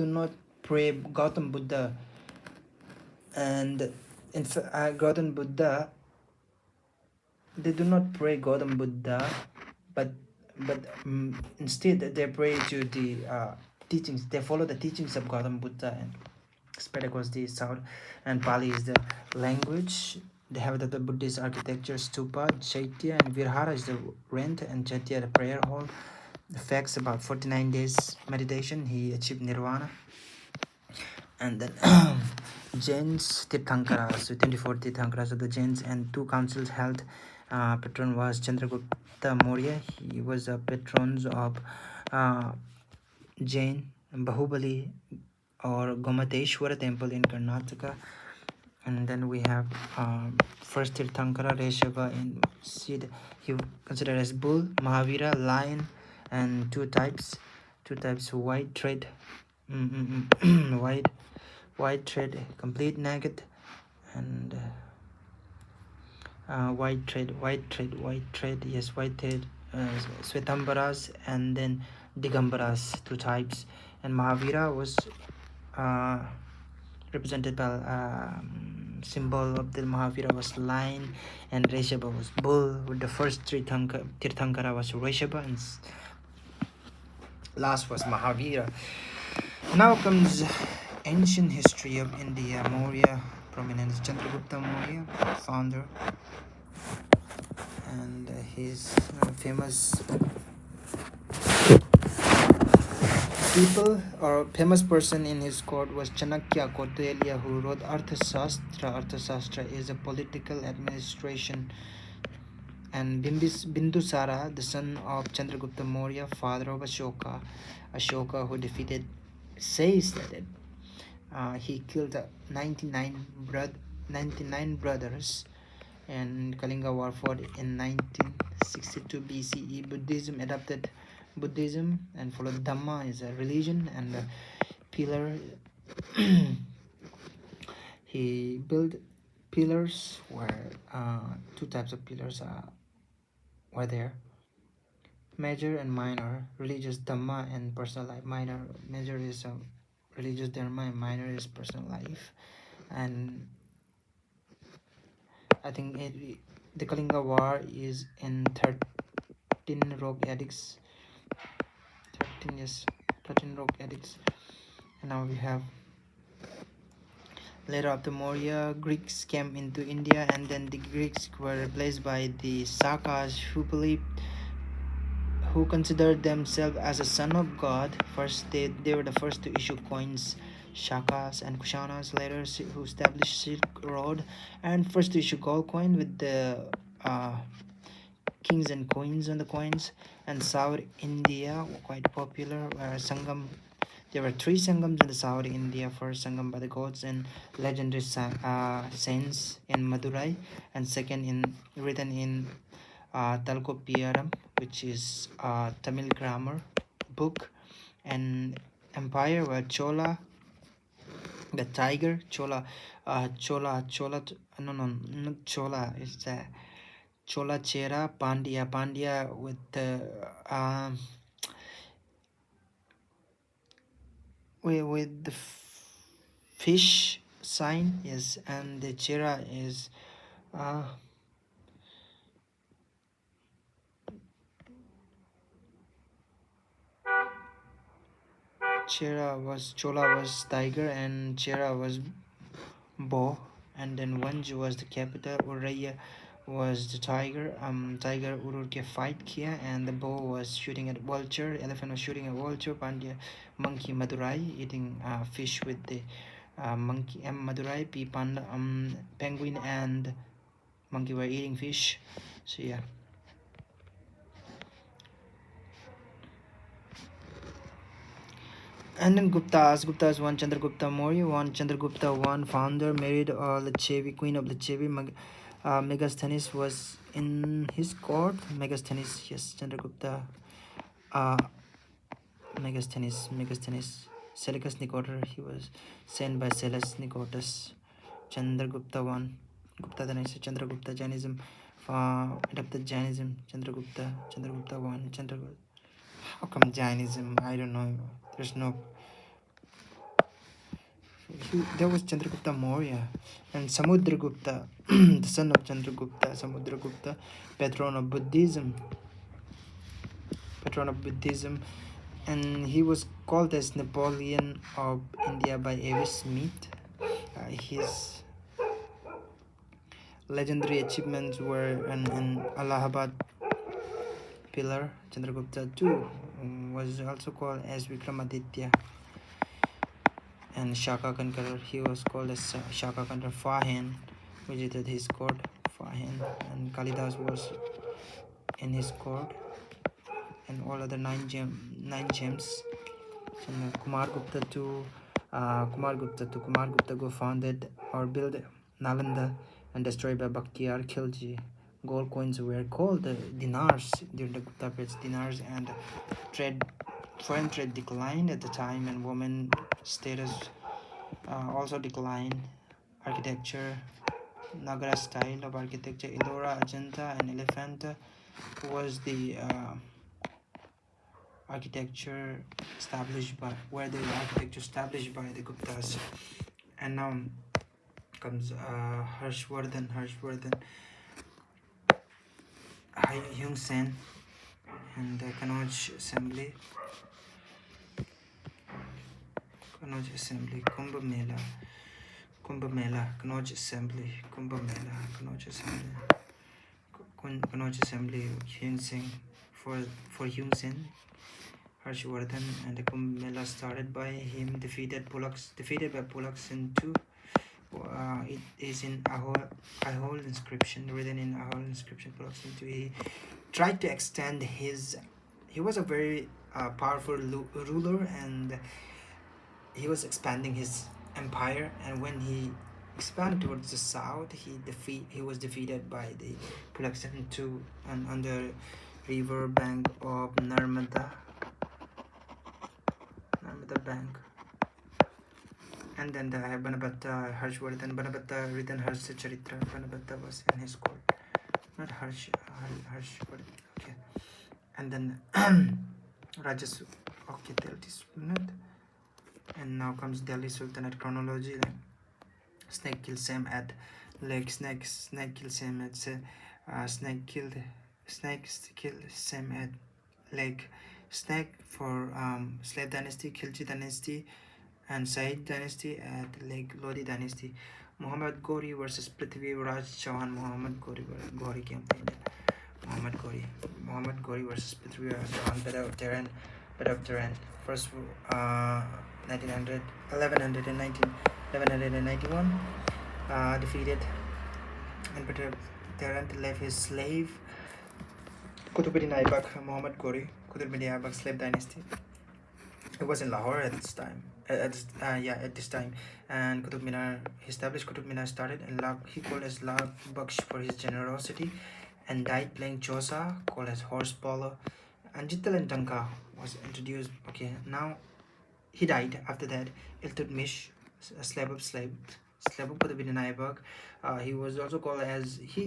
not pray Gautam Buddha, and in Gautam Buddha, they do not pray Gautam Buddha, but instead they pray to the teachings. They follow the teachings of Gautam Buddha and spread across the south. And Pali is the language. They have the Buddhist architecture, stupa, chaitya, and Virhara is the rent, and chaitya the prayer hall. The facts about 49 days meditation, he achieved nirvana. And then Jains Tirthankaras, so 24 Tirthankaras of the Jains, and 2 councils held. Patron was Chandragupta Maurya. He was a patron of Jain Bahubali or Gomateshwara temple in Karnataka. And then we have first Tirthankara Reshava in Sid. He considered as bull, Mahavira, lion, and two types white thread, white thread, complete naked, and white thread, yes, white thread, Swetambaras, and then Digambaras, 2 types. And Mahavira was uh, represented by symbol of the Mahavira was lion, and Reshaba was bull. With the first Tirthankara was Reshaba, and last was Mahavira. Now comes ancient history of India. Maurya prominence. Chandragupta Maurya, founder, and his famous people or famous person in his court was Chanakya Kautilya, who wrote Arthashastra. Arthashastra is a political administration. And Bindusara, the son of Chandragupta Maurya, father of Ashoka, who defeated, says that he killed 99 brothers, and Kalinga War fought in 1962 BCE. Buddhism adopted Buddhism and followed Dhamma as a religion and a pillar. He built pillars where 2 types of pillars were there: major and minor, religious Dhamma and personal life. Major is religious Dharma, and minor is personal life. And I think the Kalinga War is in 13 rock edicts. 13 rock edicts. And now we have later after Maurya, Greeks came into India, and then the Greeks were replaced by the Sakas, who considered themselves as a son of God. First, they were the first to issue coins. Shakas and Kushanas later who established Silk Road, and first to issue gold coin with the kings and queens on the coins. And South India were quite popular, where Sangam. There were 3 Sangams in the South India. First Sangam by the gods and legendary saints in Madurai, and second written in Talkopiyaram, which is a Tamil grammar book. And empire were Chola, the tiger, Chola, no, not Chola, it's Chola Chera, Pandya with the with the fish sign, yes, and the Chera is Chola was tiger, and Chera was bow, and then Vanj was the capital. Uraya was the tiger. Tiger urur ke fight kiya, and the bow was shooting at vulture. Elephant was shooting at vulture. Pandya monkey Madurai eating fish with the monkey. Madurai panda penguin and monkey were eating fish. So yeah. And then Gupta's one Chandragupta Maurya, one Chandragupta, one founder, married Lachevi, queen of Lachevi. Megasthenes was in his court. Megasthenes, yes, Chandragupta. Megasthenes. Seleucus Nicator, he was sent by Seleucus Nicotus. Chandragupta one. Gupta then I said Chandragupta Jainism. Adopted Jainism. Chandragupta one. Chandragupta. How come Jainism? I don't know. There's no. There was Chandragupta Maurya and Samudragupta, the son of Chandragupta. Samudragupta, patron of Buddhism. And he was called as Napoleon of India by A.W. Smith. His Legendary achievements were in Allahabad pillar. Chandragupta II was also called as Vikramaditya, and Shaka Conqueror, he was called as Shaka Conqueror. Fahin visited his court, Fahin, and Kalidas was in his court, and all other nine gems. And Kumar Gupta II founded or built Nalanda and destroyed by Bakhtiyar Khilji. Gold coins were called dinars during the Gupta period, dinars, and foreign trade declined at the time, and women status also declined. Architecture, Nagara style of architecture, Ellora, Ajanta, and Elephanta was the architecture established by the Guptas. And now comes Harshvardhan, Hyung Sen, and the Kanauj Assembly, Kumbh Mela, Kanauj Assembly, Hyun Sing for Hyun Sen, Harshvardhan, and the Kumbh Mela started by him, defeated by Polaks in 2. It is in Ahol inscription, written in Ahol inscription, Polaks in 2. He tried to extend he was a very powerful ruler, and he was expanding his empire, and when he expanded towards the south, he was defeated by the Polaks in 2, and on the river bank of Narmada bank. And then the Banabhatta, Harshvardhan, Banabhatta written Harsha Charitra. Banabhatta was in his court, not Harshvardhan. Okay. And then Rajas. Okay, Delhi Sultanate. And now comes Delhi Sultanate chronology. Like, snake killed Sam at leg. Snake killed Sam at snake killed Sam at leg. Snake for slave dynasty, Khilji dynasty, and Said dynasty at Lake Lodi dynasty. Muhammad Ghori versus Prithvi Raj Chauhan. Muhammad Ghori campaign. Muhammad Ghori versus Prithvi Raj Chauhan. Better of terrain. First 1191 defeated, and better terrain left his slave Qutbuddin Aibak. Muhammad Ghori, Qutbuddin Aibak slave dynasty. It was in Lahore at this time. At this time, and he established Qutub Minar started, and he called as Lag Baksh for his generosity, and died playing Chosa, called as horse polo, and Jittal and Tanka was introduced. Okay, now he died. After that, Iltutmish, a slave of Qutbuddin Aibak. He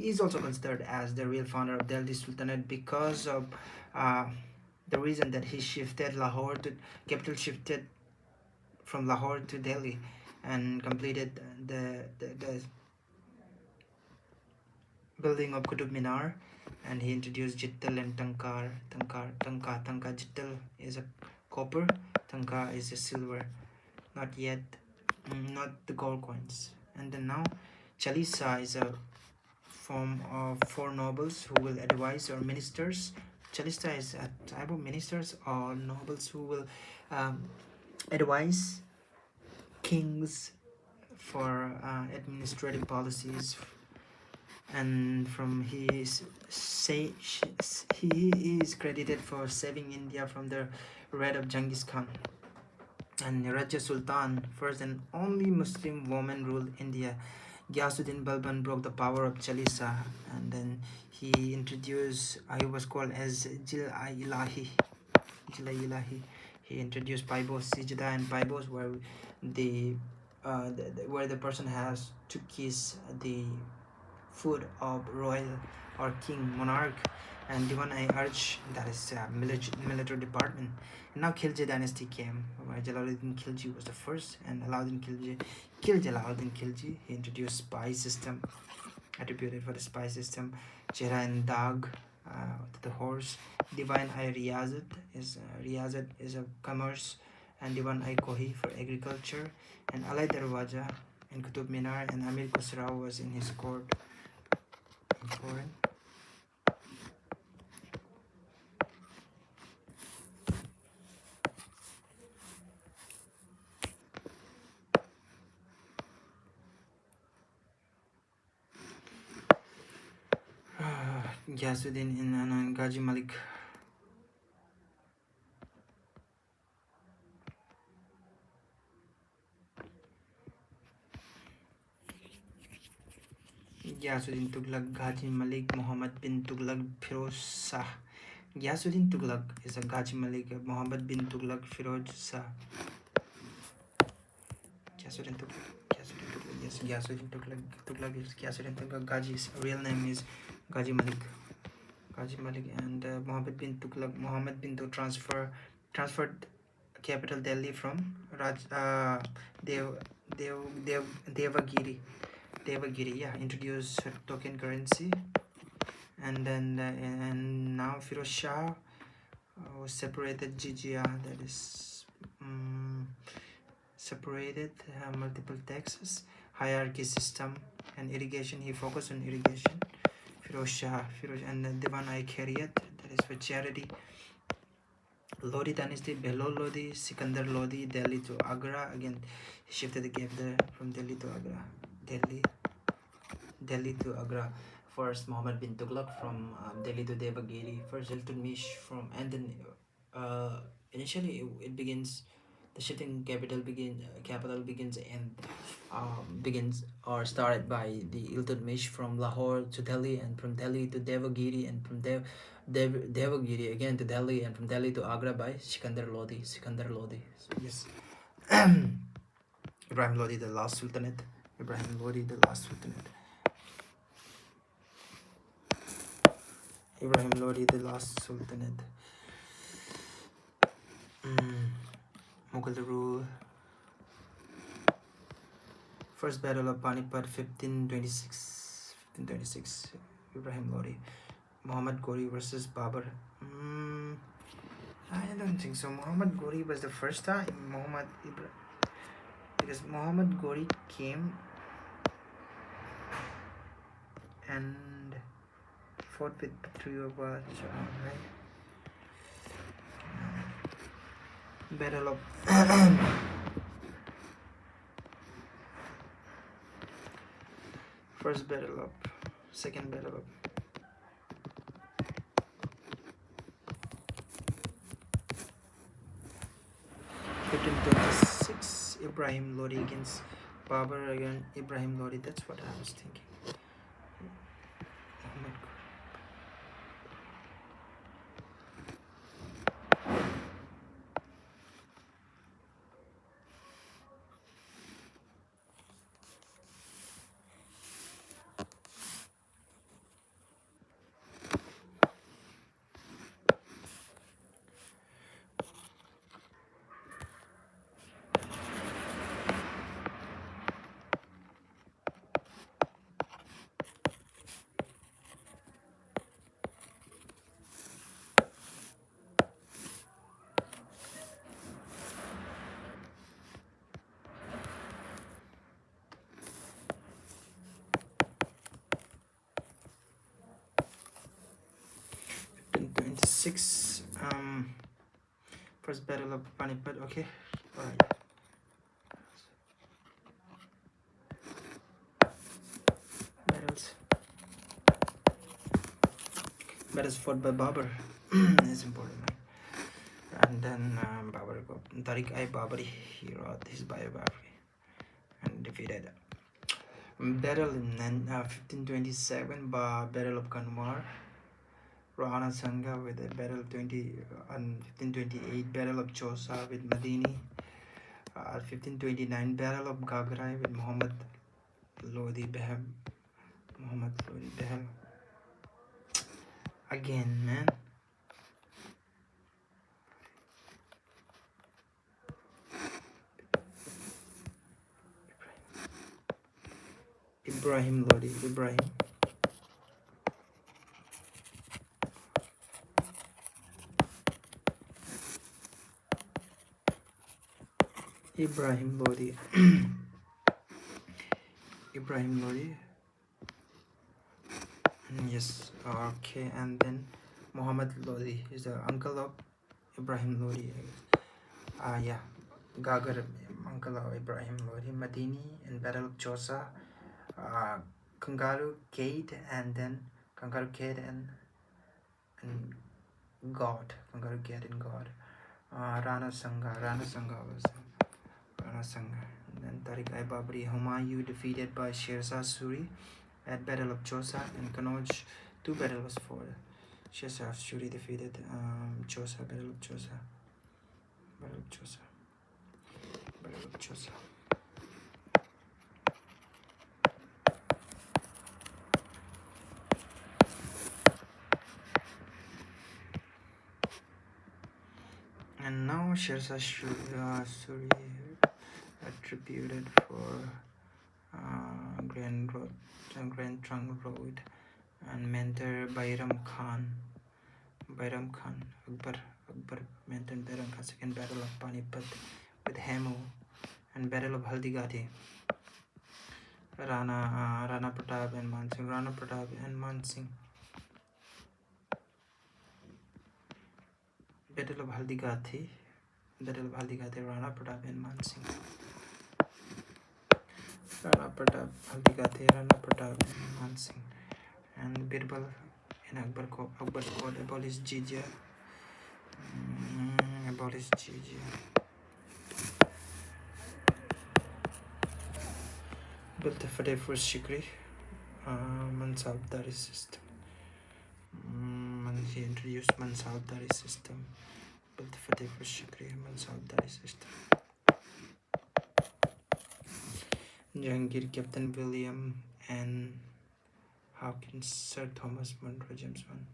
is also considered as the real founder of Delhi Sultanate because of the reason that he shifted from Lahore to Delhi, and completed the building of Qutub Minar, and he introduced Jittal and Tanka. Jittal is a copper, Tanka is a silver, not the gold coins. And then now Chalisa is a form of 4 nobles who will advise, or ministers. Chalisa is a type of ministers or nobles who will advise kings for administrative policies, and he is credited for saving India from the wrath of Genghis Khan. And Raja Sultan, first and only Muslim woman, ruled India. Ghiyasuddin Balban broke the power of Chalisa, and then he was called as Jil-i-Ilahi. He introduced Paibos, Sijda and Paibos, where the person has to kiss the foot of royal or king monarch, and Diwan-i-Arj, that is military department. And now Khilji dynasty came, where Jalaluddin Khilji was the first, and Alauddin Khilji killed Jalaluddin Khilji. He introduced spy system, attributed for the spy system. Chehra and Dag, the horse. Diwan-i-Riyazat is a commerce, and Diwan-i-Kohi for agriculture, and Alai Darwaja in Qutub Minar, and Amir Khusrau was in his court. Ghiyasuddin and Ghazi Malik. Ghiyasuddin Tughlaq, Ghazi Malik, Muhammad bin Tughlaq, Firoz Shah. Ghiyasuddin Tughlaq is a Ghazi Malik, Muhammad bin Tughlaq, Firoz Shah. Ghiyasuddin Tughlaq, yes, Ghiyasuddin Tughlaq is Ghiyasuddin Tughlaq. Ghazi's real name is Ghazi Malik. Ghazi Malik and Muhammad bin Tughlaq. Muhammad bin Tughlaq transferred capital Delhi from Devagiri, yeah, introduced token currency, and then and now Firoz Shah was separated jizya, that is separated multiple taxes, hierarchy system, and irrigation. He focused on irrigation. Firoz Shah, and Divan-i Khairiyat, that is for charity. Lodi dynasty, Behlol Lodi, Sikandar Lodi, Delhi to Agra. Again, he shifted the gap there from Delhi to Agra. Delhi to Agra. First Muhammad bin Tughlaq from Delhi to Devagiri. First Iltutmish from, and then initially it begins. The shifting capital begins or started by the Iltutmish from Lahore to Delhi, and from Delhi to Devagiri, and from Devagiri again to Delhi, and from Delhi to Agra by Sikandar Lodi. So, yes. Ibrahim Lodi, the last Sultanate. Ibrahim Lodi, the last Sultanate. Ibrahim Lodi, the last Sultanate. Mughal rule. First Battle of Panipat, 1526. Ibrahim Lodi. Muhammad Ghori versus Babur. I don't think so. Muhammad Ghori was the first time. Because Muhammad Ghori came and fought with Patriot, right? Battle of first battle of second battle of 1526. Ibrahim Lodi against Babur. Again Ibrahim Lodi, that's what I was thinking. Muhammad Ghori. 1526. First battle of Panipat. Okay, all right. Battles fought by Babur is important, right? And then Babur, Tariq-i Babari, he wrote his biography and defeated. Battle in 1527, Battle of Kanwar. Rana Sangha with a battle 1528, Battle of Chausa with Madini. 1529, Battle of Gagrai with Muhammad Lodi Behel. Again, man. Ibrahim Lodi. Ibrahim Lodi. Yes, okay, and then Muhammad Lodi is the uncle of Ibrahim Lodi. Yeah, Gagar, uncle of Ibrahim Lodi. Madini in Battle of Chausa. Kangaru Gate, and then Kangaroo Kid and God. Kangaroo Kid and God. Rana Sangha was Rana Sangha. And then Tariq-i-Babri. Humayun defeated by Sher Shah Suri at Battle of Chausa and Kannauj. 2 battles for Sher Shah Suri defeated Chausa. Battle of Chausa. And now Sher Shah Suri attributed for Grand Trunk Road and mentor Bairam Khan. Akbar mentored Bairam Khan. Second Battle of Panipat with Hemu and Battle of Haldigati. Rana Pratap and Man Singh. Battle of Haldigati. Rana Pratap and Man Singh. Rana Pratap and Man Singh. And Birbal and Akbar called abolished jizya. Built the Fatehpur Sikri Mansabdari system. He introduced Mansabdari system. Built the Fatehpur Sikri Mansabdari system. Jahangir, Captain William and Hawkins, Sir Thomas Munro, James Bond.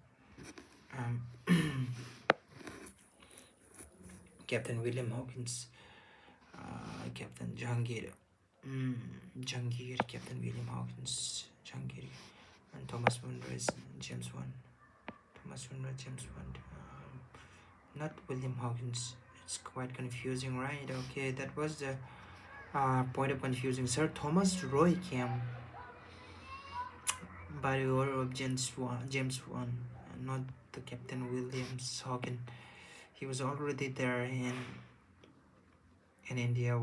Captain William Hawkins, Captain Jahangir, Captain William Hawkins, Jahangir, and Thomas Munro is James Bond. Not William Hawkins. It's quite confusing, right? Okay, that was the point of confusing. Sir Thomas Roy came by the order of James Bond, not the Captain Williams Hawkins. He was already there in India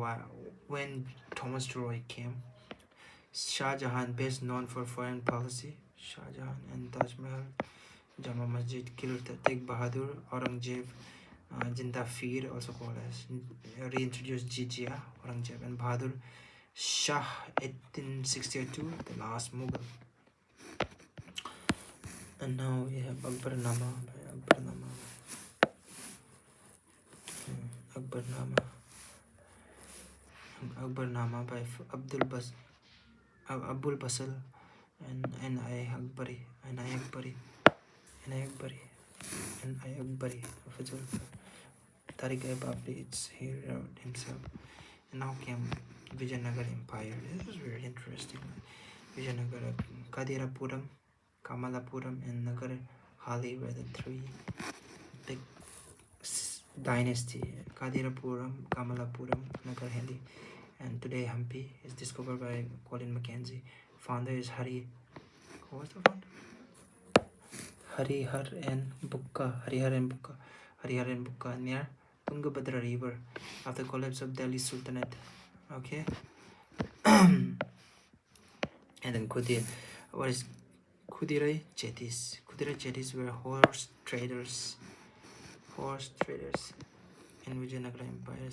when Thomas Roy came. Shah Jahan, best known for foreign policy. Shah Jahan and Taj Mahal, Jama Masjid, killed Tegh Bahadur, Aurangzeb, Jinda Feer, also called as, reintroduced jizya, Aurangzeb and Bahadur Shah, 1862, the last Mughal. And now we have Akbarnama by Abul Basal and N.I. Akbari. Tariq-i-Babri, it's he wrote himself. And now came Vijayanagar Empire. This is very interesting. Vijayanagar, Kadirapuram, Kamalapuram, and Nagar Hali were the 3 big dynasty. Kadirapuram, Kamalapuram, Nagar Hali, and today Hampi is discovered by Colin Mackenzie. Founder is Hari. Who was the founder? Harihar and Bukka near Tungabhadra River after collapse of Delhi Sultanate. Okay. And then what is Khudirai Chetis? Khudirai Chetis were horse traders in Vijayanagar Empire.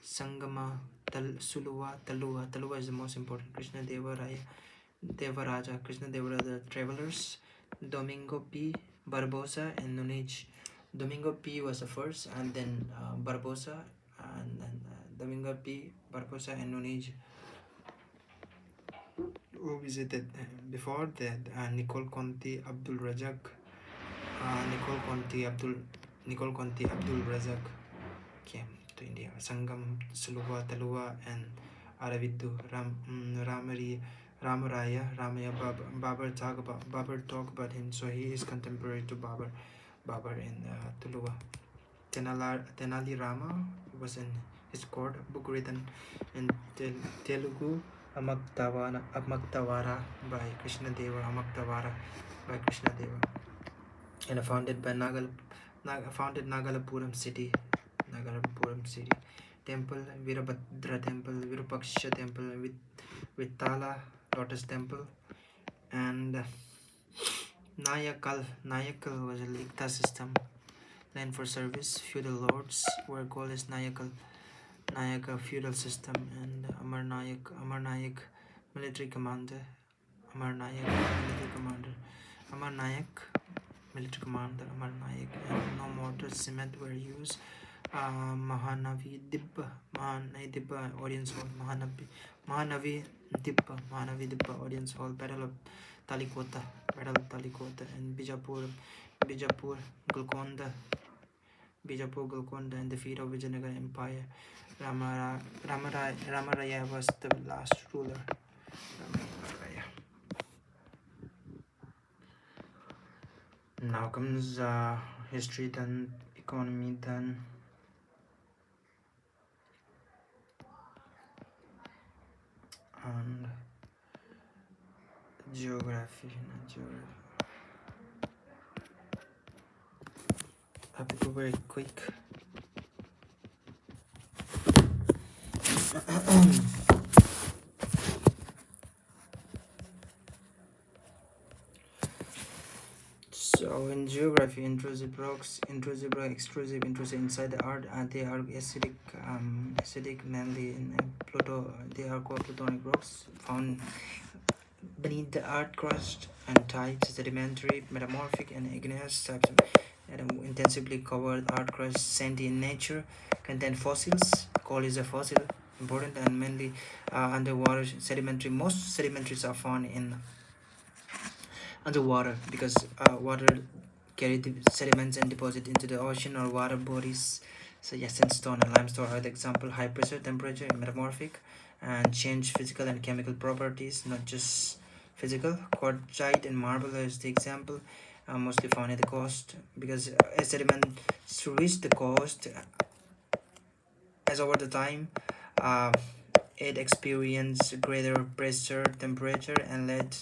Sangama, Taluva is the most important. Krishna Devaraja, the travelers. Domingo P. Barbosa and Nunez. Domingo P. was the first, and then Barbosa, and then Domingo P. Barbosa and Nunez, who visited before that. Nicole Conti Abdul Razak. Nicole Conti Abdul Razak came to India. Sangam, Suluva, Taluva, and Aravidu, Ramaraya, Babar talk about him, so he is contemporary to Babar in Tuluva. Tenali Rama was in his court, book written in Telugu, Amaktavara by Krishna Deva, and founded by Nagalapuram city. Temple, Virabhadra temple, Virupaksha temple, Vitala lotus temple, and Nayakal was a Likta system, land for service, feudal lords were called as Nayaka feudal system, and Amarnayak military commander, Amarnayak military commander, Amarnayak military commander, Amarnayak, and no mortar cement were used. Mahanavi Dibba audience hall, Mahanavi Dibba audience hall, Battle of Talikota, and Bijapur, Golconda, and the defeat of Vijayanagara Empire. Ramaraya was the last ruler. Ramaraya. Now comes history, then economy, then and geography. I have to go very quick. So in geography, intrusive rocks, intrusive rock, extrusive, intrusive inside the earth, they are acidic mainly in Pluto. They are called plutonic rocks found beneath the earth crust and tides, sedimentary, metamorphic, and igneous types that intensively covered earth crust, sandy in nature, contain fossils. Coal is a fossil, important, and mainly underwater sedimentary. Most sedimentaries are found in underwater because water carry the sediments and deposit into the ocean or water bodies. So yes, sandstone and limestone are the example. High pressure, temperature, metamorphic, and change physical and chemical properties, not just physical. Quartzite and marble is the example, mostly found at the coast because as sediments reach the coast, as over the time, uh, it experienced greater pressure, temperature, and led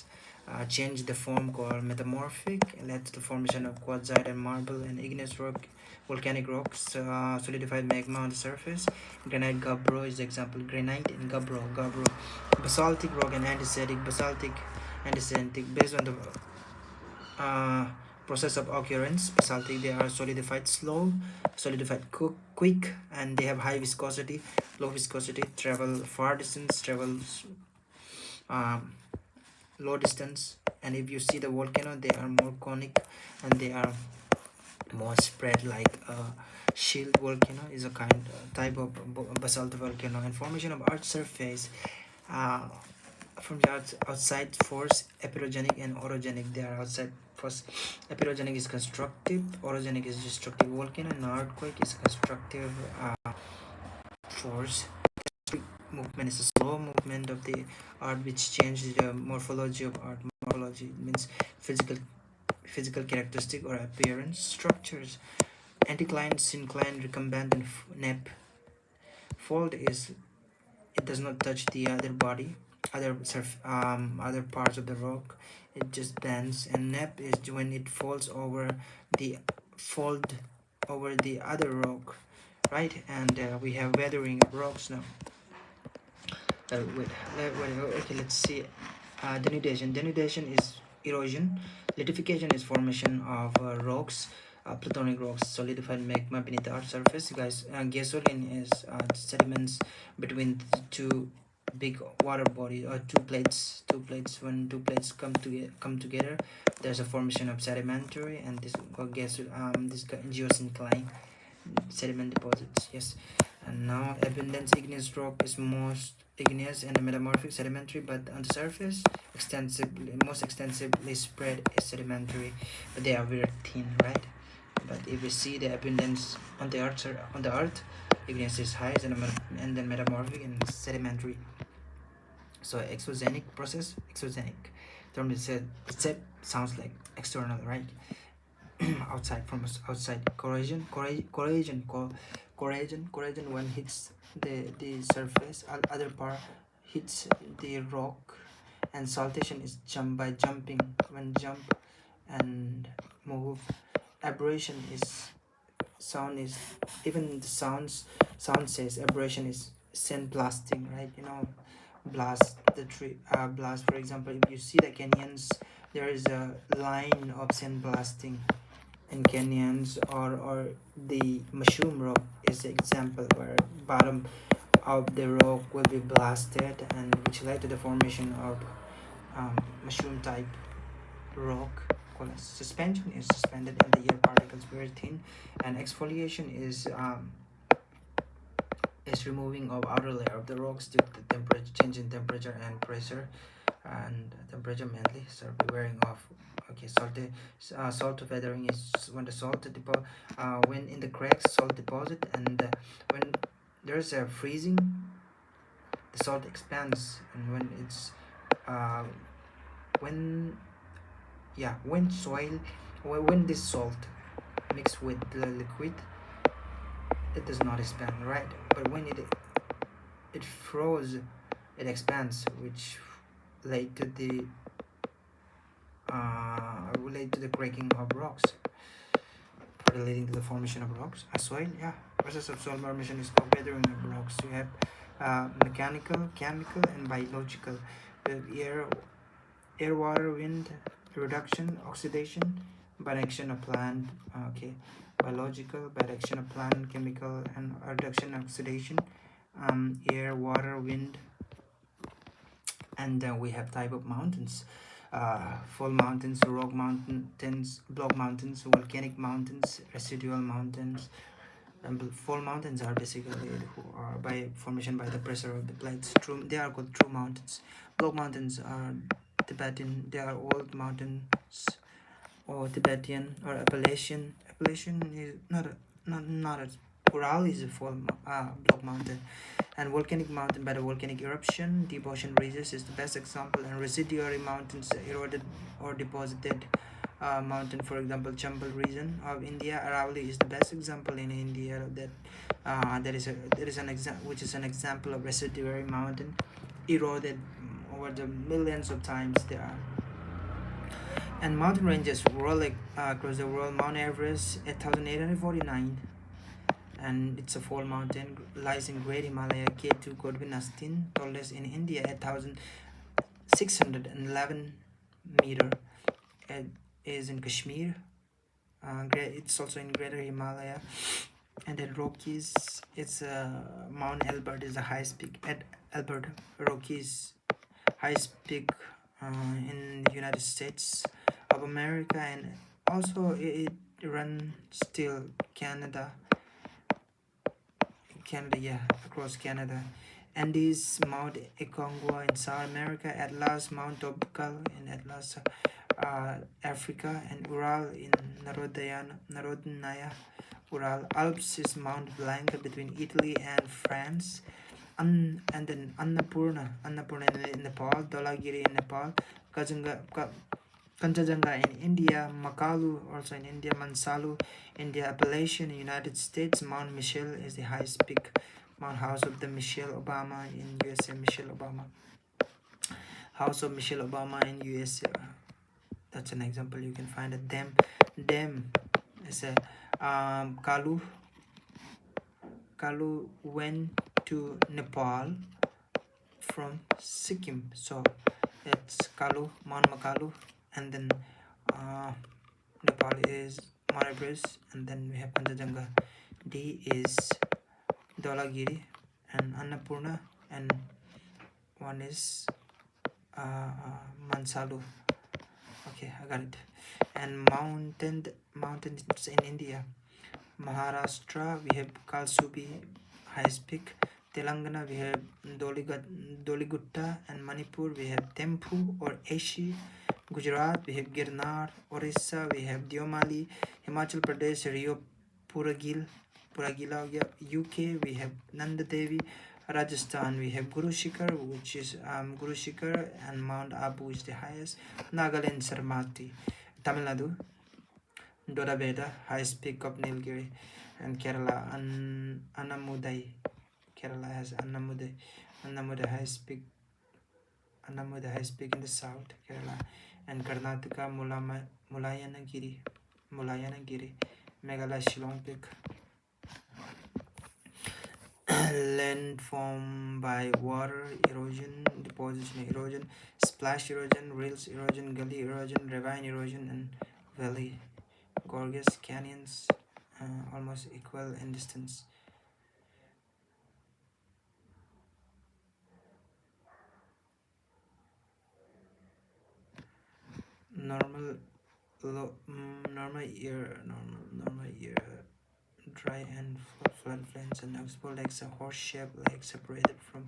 change the form called metamorphic, led to the formation of quartzite and marble and igneous rock, volcanic rocks, solidified magma on the surface. Granite gabbro is the example. Granite and gabbro, basaltic rock and andesitic based on the process of occurrence. Basaltic, they are solidified slow, solidified quick, and they have high viscosity, low viscosity, travel far distance, travels low distance. And if you see the volcano, they are more conic and they are more spread like a shield. Volcano is a type of basalt volcano. And formation of earth surface from the outside force, epirogenic and orogenic. They are outside force. Epirogenic is constructive, orogenic is destructive. Volcano and earthquake is constructive force. Movement is a slow movement of the earth which changes the morphology of earth. Morphology means physical characteristic or appearance. Structures: anticline, syncline, recumbent, and nap. Fold is it does not touch the other body, other parts of the rock. It just bends. And nap is when it falls over the fold over the other rock, right? And we have weathering of rocks now. Okay, let's see. Denudation is erosion. Litification is formation of rocks, plutonic rocks, solidified magma beneath the earth's surface. Guys, gasoline is sediments between two big water bodies or two plates. When two plates come together, there's a formation of sedimentary, and this geosyncline sediment deposits. Yes. And now abundance igneous rock is most igneous and metamorphic sedimentary, but on the surface most extensively spread is sedimentary, but they are very thin, right? But if we see the abundance on the earth, igneous is high and then metamorphic and sedimentary. So exogenic process, exogenic term is said sounds like external, right? Outside from us, outside. Corrosion when hits the surface, other part hits the rock. And saltation is jumping, when jump and move. Aberration is sound is even the sound says aberration is sandblasting, right? Blast the tree, blast, for example. If you see the canyons, there is a line of sandblasting in canyons, or the mushroom rock is the example where bottom of the rock will be blasted, and which led to the formation of mushroom type rock called as suspension is suspended in the air, particles very thin, and exfoliation is removing of outer layer of the rocks due to temperature change in temperature and pressure, and temperature mainly. So wearing off. Okay, salt weathering is when the when in the cracks salt deposit, and when there's a freezing, the salt expands, and when it's uh, when when soil when this salt mixed with the liquid, it does not expand, right? But when it froze, it expands, which led to the cracking of rocks, leading to the formation of rocks. A soil, yeah, process of soil formation is called weathering of rocks. You have mechanical, chemical, and biological. We have air, water, wind, reduction, oxidation, by action of plant. Okay, biological, by action of plant, chemical, and reduction, oxidation, air, water, wind, and then we have type of mountains. Fall mountains, rock mountains, block mountains, volcanic mountains, residual mountains. And fall mountains are basically by formation by the pressure of the plates. They are called true mountains. Block mountains are Tibetan. They are old mountains, or Tibetan or Appalachian. Appalachian is not a Ural is a fall block mountain, and volcanic mountain by the volcanic eruption. Deep ocean ridges is the best example, and residuary mountains, eroded or deposited mountain, for example Chambal region of India. Aravalli is the best example in India, that there is an example, which is an example of residuary mountain eroded over the millions of times there are. And mountain ranges across the world. Mount Everest 8849, and it's a fall mountain, lies in Great Himalaya. K2 Godwinastin, tallest in India, 8611 meter. It is in Kashmir. It's also in Greater Himalaya. And then Rockies, it's Mount Elbert is the highest peak at Elbert. Rockies highest peak in the United States of America, and also it runs till Canada, yeah, across Canada. Andes, Mount Aconcagua in South America, Atlas, Mount Topkal in Atlas, Africa, and Ural in Narodnaya Ural. Alps is Mount Blanc between Italy and France. And then Annapurna in Nepal, Dholagiri in Nepal, Kanchenjunga in India, Makalu also in India, Mansalu, India, Appalachian in United States. Mount Michel is the highest peak. Mount House of the Michelle Obama in USA, Michelle Obama. House of Michelle Obama in USA. That's an example. You can find a Dem is a Kalu went to Nepal from Sikkim, so it's Kalu, Mount Makalu, and then Nepal is Mount Everest, and then we have Kanchenjunga. D is Dholagiri and Annapurna, and one is Mansalu. Okay, I got it. And mountains in India. Maharashtra, we have Kalsubi, highest peak. Telangana, we have Doligutta, and Manipur, we have Tempu or Eshi. Gujarat, we have Girnar. Orissa, we have Deomali. Himachal Pradesh, Rio Puragila. UK, we have Nanda Devi. Rajasthan, we have Guru Shikhar, which is Guru Shikhar, and Mount Abu is the highest. Nagaland, Sarmati. Tamil Nadu, Dorabeda, highest peak of Nilgiri. And Kerala, Annamudai. Kerala has Annamudai highest peak. Annamudai highest peak in the south, Kerala. And Karnataka, Mulayanagiri. Meghalaya, Shillong peak. land formed by water erosion, deposition erosion, splash erosion, rills erosion, gully erosion, ravine erosion, and valley gorges, canyons, almost equal in distance. Normal normal year dry and floodplains and oxbow lakes are horse-shaped lakes separated from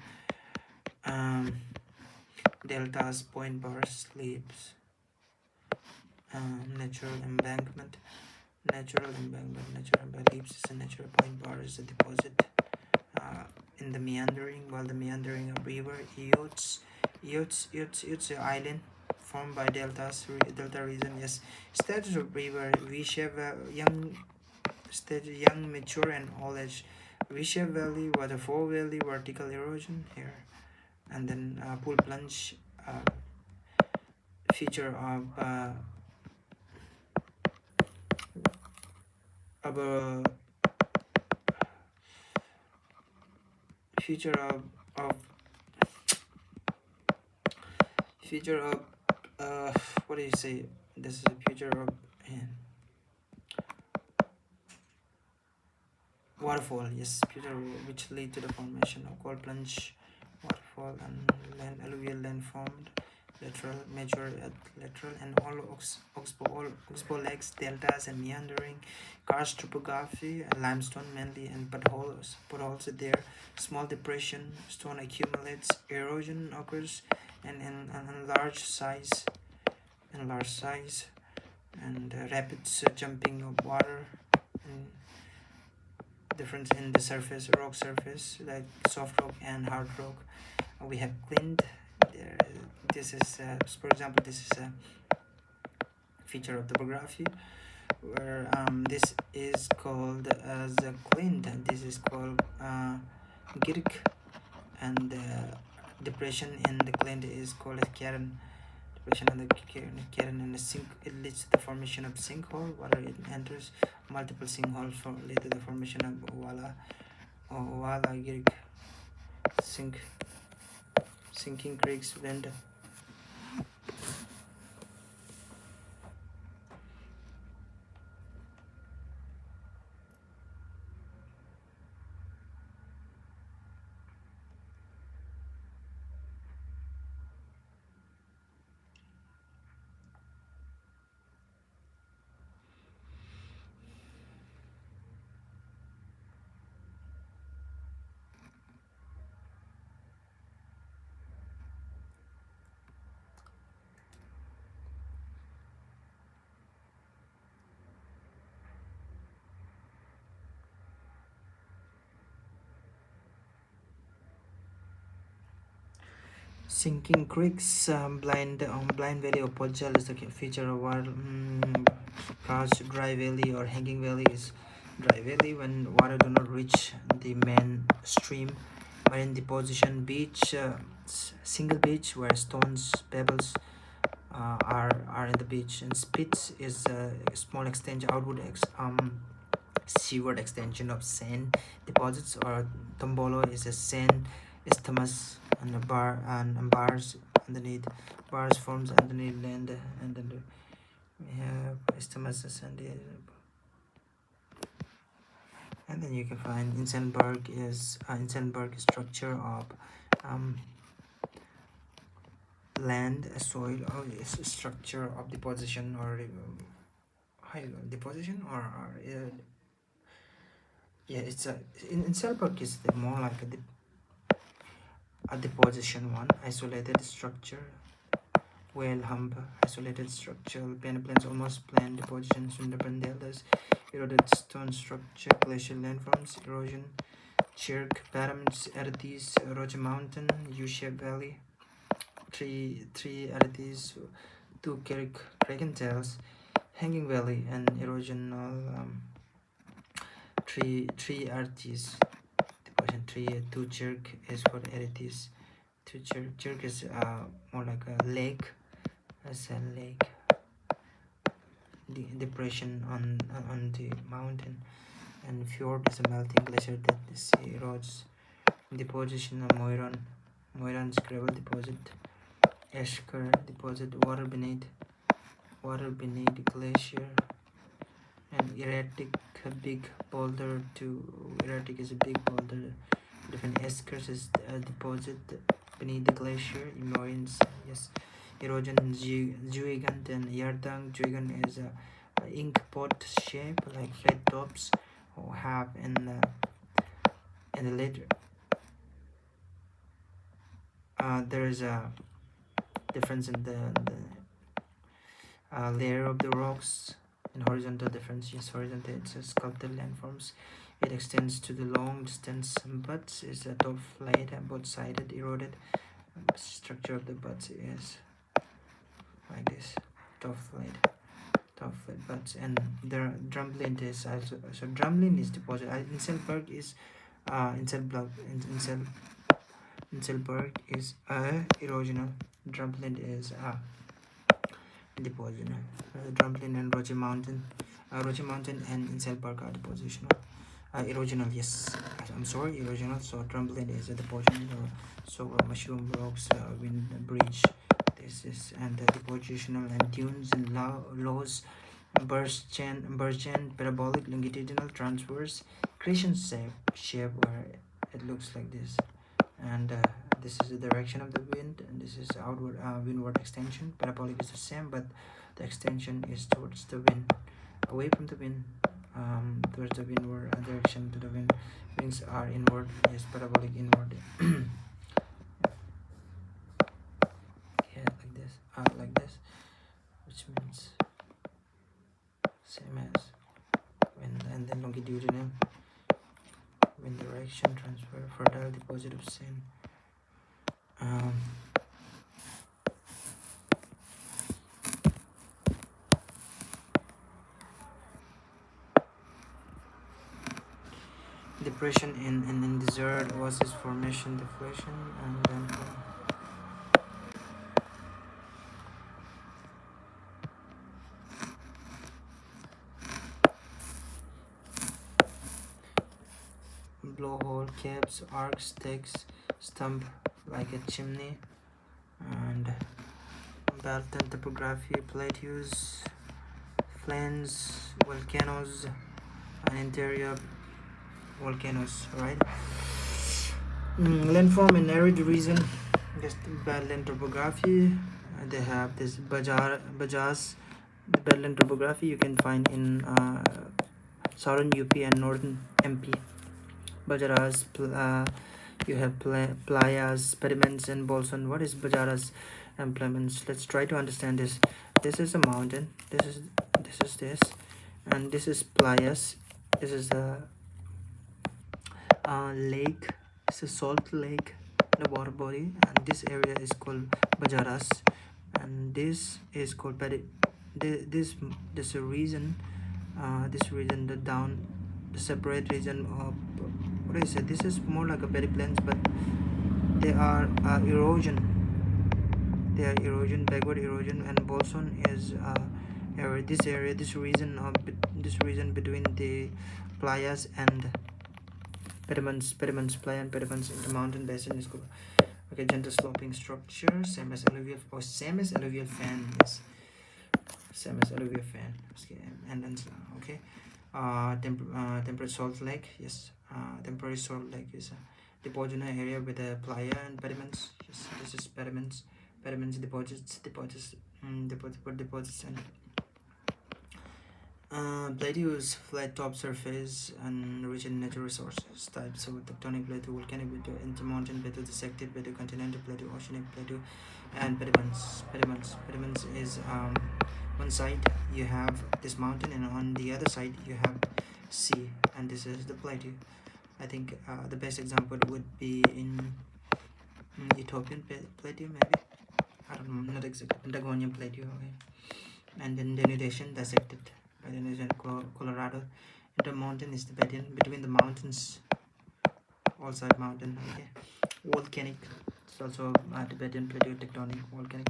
um, deltas, point bars, slips, natural embankment. Natural ellipse is a natural point bar is a deposit in the meandering, while the meandering of river Eots island formed by delta region. Yes, stages of river V-shape young stage young, mature, and old age. V-shape valley, waterfall valley, vertical erosion here, and then pool plunge feature of a feature of feature of what do you say? This is a feature of waterfall. Yes, feature which lead to the formation of cold plunge waterfall and land alluvial land formed lateral, major at lateral, and all oxbow lakes, deltas, and meandering karst topography, limestone mainly, and potholes there. Small depression, stone accumulates, erosion occurs, and in large size, and rapid jumping of water, and difference in the rock surface, like soft rock and hard rock. We have cleaned. This is, for example, this is a feature of topography where this is called as a clint, and this is called Girk, and the depression in the clint is called a cairn. Depression in the cairn and a sink, it leads to the formation of sinkhole. Water it enters multiple sinkholes lead to the formation of wala Girk, sinking creeks, wind. Sinking creeks, blind valley of Podjal is the feature of water. Karst dry valley or hanging valley is dry valley when water do not reach the main stream. Marine deposition beach, single beach where stones, pebbles are in the beach, and spits is a small extension, seaward extension of sand deposits, or tombolo is a sand isthmus and a bar and bars underneath. Bars forms underneath land, and then we have isthmuses and then you can find Inselberg is structure of land, soil, or is a structure of deposition or deposition or yeah, it's a in Selberg is the more like a deposition one, isolated structure. Whale hump, isolated structural peneplains, almost plane deposition, Sundarban deltas, eroded stone structure, glacial landforms, erosion, Chirk, pyramids, Arathis, Roger Mountain, U-shaped valley, three Arathis, two Kraken tails, hanging valley, and erosional three Arathis. Deposition three, two Chirk is for Arathis. Two Chirk is more like a lake. As a lake, the depression on the mountain, and fjord is a melting glacier that the sea erodes deposition of Moiran's gravel deposit, Esker deposit, water beneath glacier, and erratic big boulder to erratic is a big boulder. Different Eskers is a deposit beneath the glacier. Moirans, yes. Erosion Juigan and Yardang. Juigan is a ink pot shape like flat tops or have in the later. There is a difference in the layer of the rocks and horizontal difference. Yes, horizontal it's a sculpted landforms. It extends to the long distance. Buttes is a top flat and both sided eroded. Structure of the buttes is like this, top flat buttes, and the drumlin is also, so drumlin is deposit. Inselberg is Inselberg is erosional. Drumlin is depositional. Drumlin and Roche Mountain and Inselberg are depositional. Erosional, yes. I'm sorry, erosional. So drumlin is a depositional. So mushroom rocks, wind bridge. This is and depositional and dunes and lows, Bergen, parabolic, longitudinal, transverse, crescent shape where it looks like this, and this is the direction of the wind, and this is outward windward extension. Parabolic is the same, but the extension is towards the wind, away from the wind, towards the windward direction to the wind. Wings are inward, yes, parabolic inward. Yeah, like this, which means same as wind, and then longitudinal, wind direction, transfer, fertile deposit of sand. Depression in desert, oasis formation, deflation, and then blowhole, caves, arcs, stakes, stump like a chimney, and belt and topography, plateaus, flames, volcanoes, and interior volcanoes, right? Landform in arid region, just badland topography. They have this Bajas. The badland topography you can find in southern UP and northern MP. Bajaras, you have playas, pediments, and bolson. What is Bajaras implements? Let's try to understand this. This is a mountain. This is this, and this is playas. This is the lake. It's a salt lake, the water body, and this area is called Bajaras, and this is called this region. This region, the separate region of what is it? This is more like a pediplains, but they are erosion. They are erosion, backward erosion, and bolson is this region between the playas and pediments, playa and pediments in the mountain basin is called. Okay, gentle sloping structure, same as alluvial fan, yes, same as alluvial fan. Okay, and then okay, temperate salt lake, yes, temporary salt lake is a depositional area with a playa and pediments. Yes, this is pediments, deposits, and plateaus, flat top surface, and rich in natural resources type. So tectonic plateau, volcanic plateau, intermountain plateau, dissected plateau, continental plateau, oceanic plateau, and pediments. Pediments is one side you have this mountain, and on the other side you have sea, and this is the plateau. I think the best example would be in Ethiopian plateau, maybe. I don't know, not exactly. Patagonian plateau, okay. And then denudation, dissected by denudation, Colorado. Intermountain is the between the mountains, all side mountain, okay. Volcanic, it's also Tibetan plateau, tectonic, volcanic.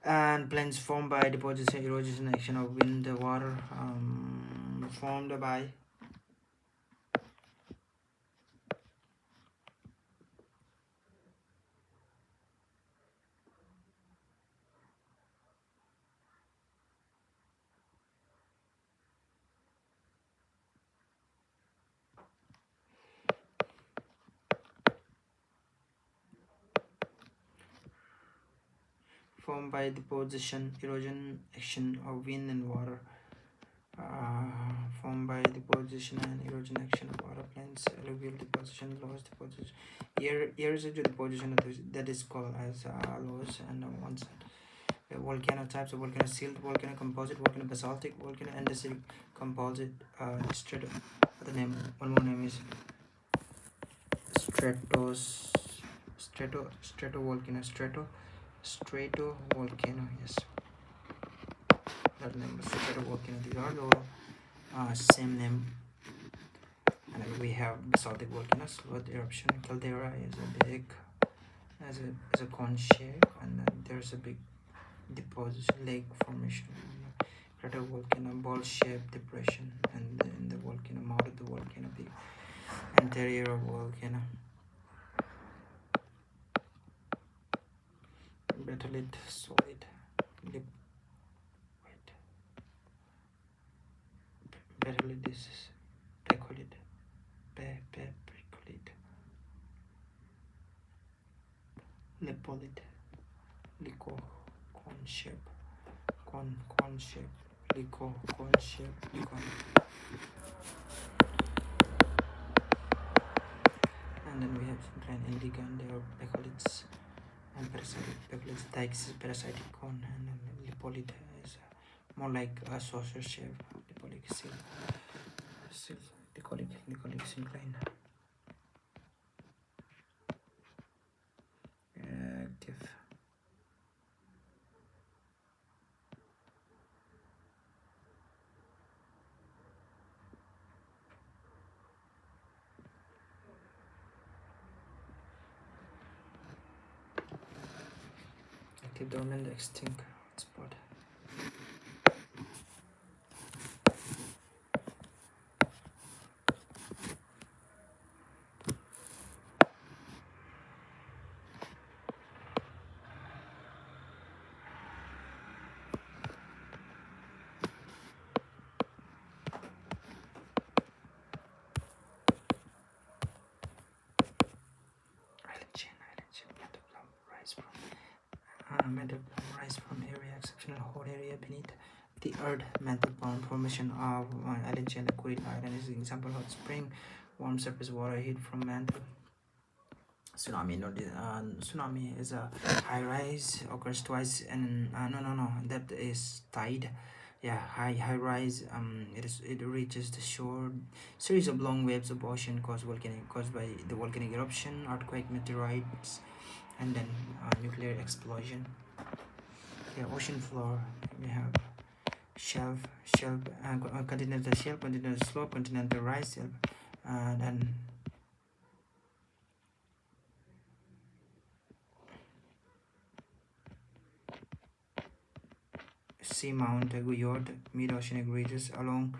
And plains formed by deposition, erosion, action of wind, water, formed by formed by deposition, erosion, action of wind and water. Formed by deposition and erosion action of water plains, alluvial deposition, loess deposition. Here is the deposition that is called as loess, and on one side. Volcano types of volcano: silt volcano, composite volcano, basaltic volcano, andesitic composite. Strato. The name, one more name is strato volcano. Yes, that name is strato volcano. These are the same name. And then we have basaltic volcanoes, sloth eruption. Caldera is a big, as a cone shape, and then there's a big deposition, lake formation. Crater volcano, ball-shaped depression, and then the volcano, mouth of the volcano, big interior of volcano. Batholith, solid, lip, wait. Batholith is peccolid, peccolid, lipolid, lico, cone shape, cone shape, lico, cone shape, lico. And then we have syncline indica, and they are peccoliths and parasitic. Peccoliths, dikes is parasitic cone, and then lipolid is more like a saucer shape. Lipolid seal, lipolid syncline. Active. Active, dormant, extinct, hotspot. Mantle plume rise from area, exceptional hot area beneath the earth. Mantle plume formation of island chain. The Kuril Island is an example. Hot spring, warm surface water heat from mantle. Tsunami. Tsunami is a high rise, occurs twice, and no, that is tide. Yeah, high rise. It reaches the shore. Series of long waves of ocean caused by the volcanic eruption, earthquake, meteorites, and then nuclear explosion. Yeah, ocean floor. We have shelf, continental shelf, continental slope, continental rise, shelf, and then seamount, Guyot, mid-oceanic ridges along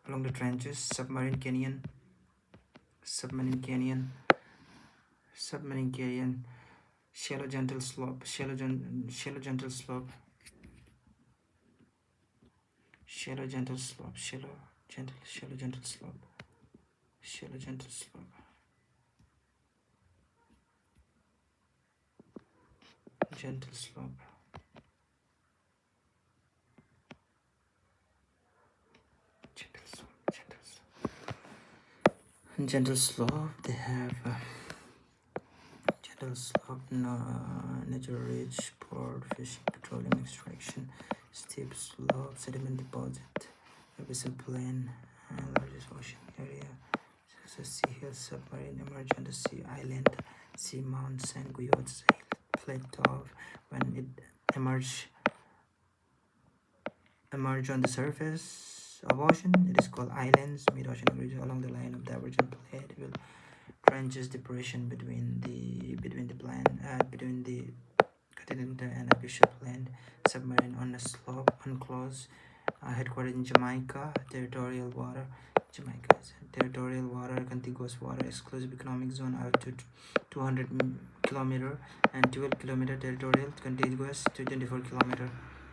the trenches, submarine canyon, shallow gentle slope, shallow gentle slope, shallow gentle slope, shallow gentle slope, shallow gentle slope, gentle slope. Gentle slope. They have gentle slope, nature rich, port, fishing, petroleum extraction, steep slope, sediment deposit, abyssal plain, largest ocean area, sea hill, submarine, emerge on the sea island, sea mount, San Guyot sail, plateau. When it emerge on the surface of ocean, it is called islands. Mid-ocean region along the line of divergent plate will trenches depression between the continental and abyssal plain. Submarine on a slope, unclosed. Headquartered in Jamaica. Territorial water. Jamaica is territorial water, contiguous water, exclusive economic zone, altitude 200 kilometer and 12 kilometer. Territorial, contiguous to 24 kilometer.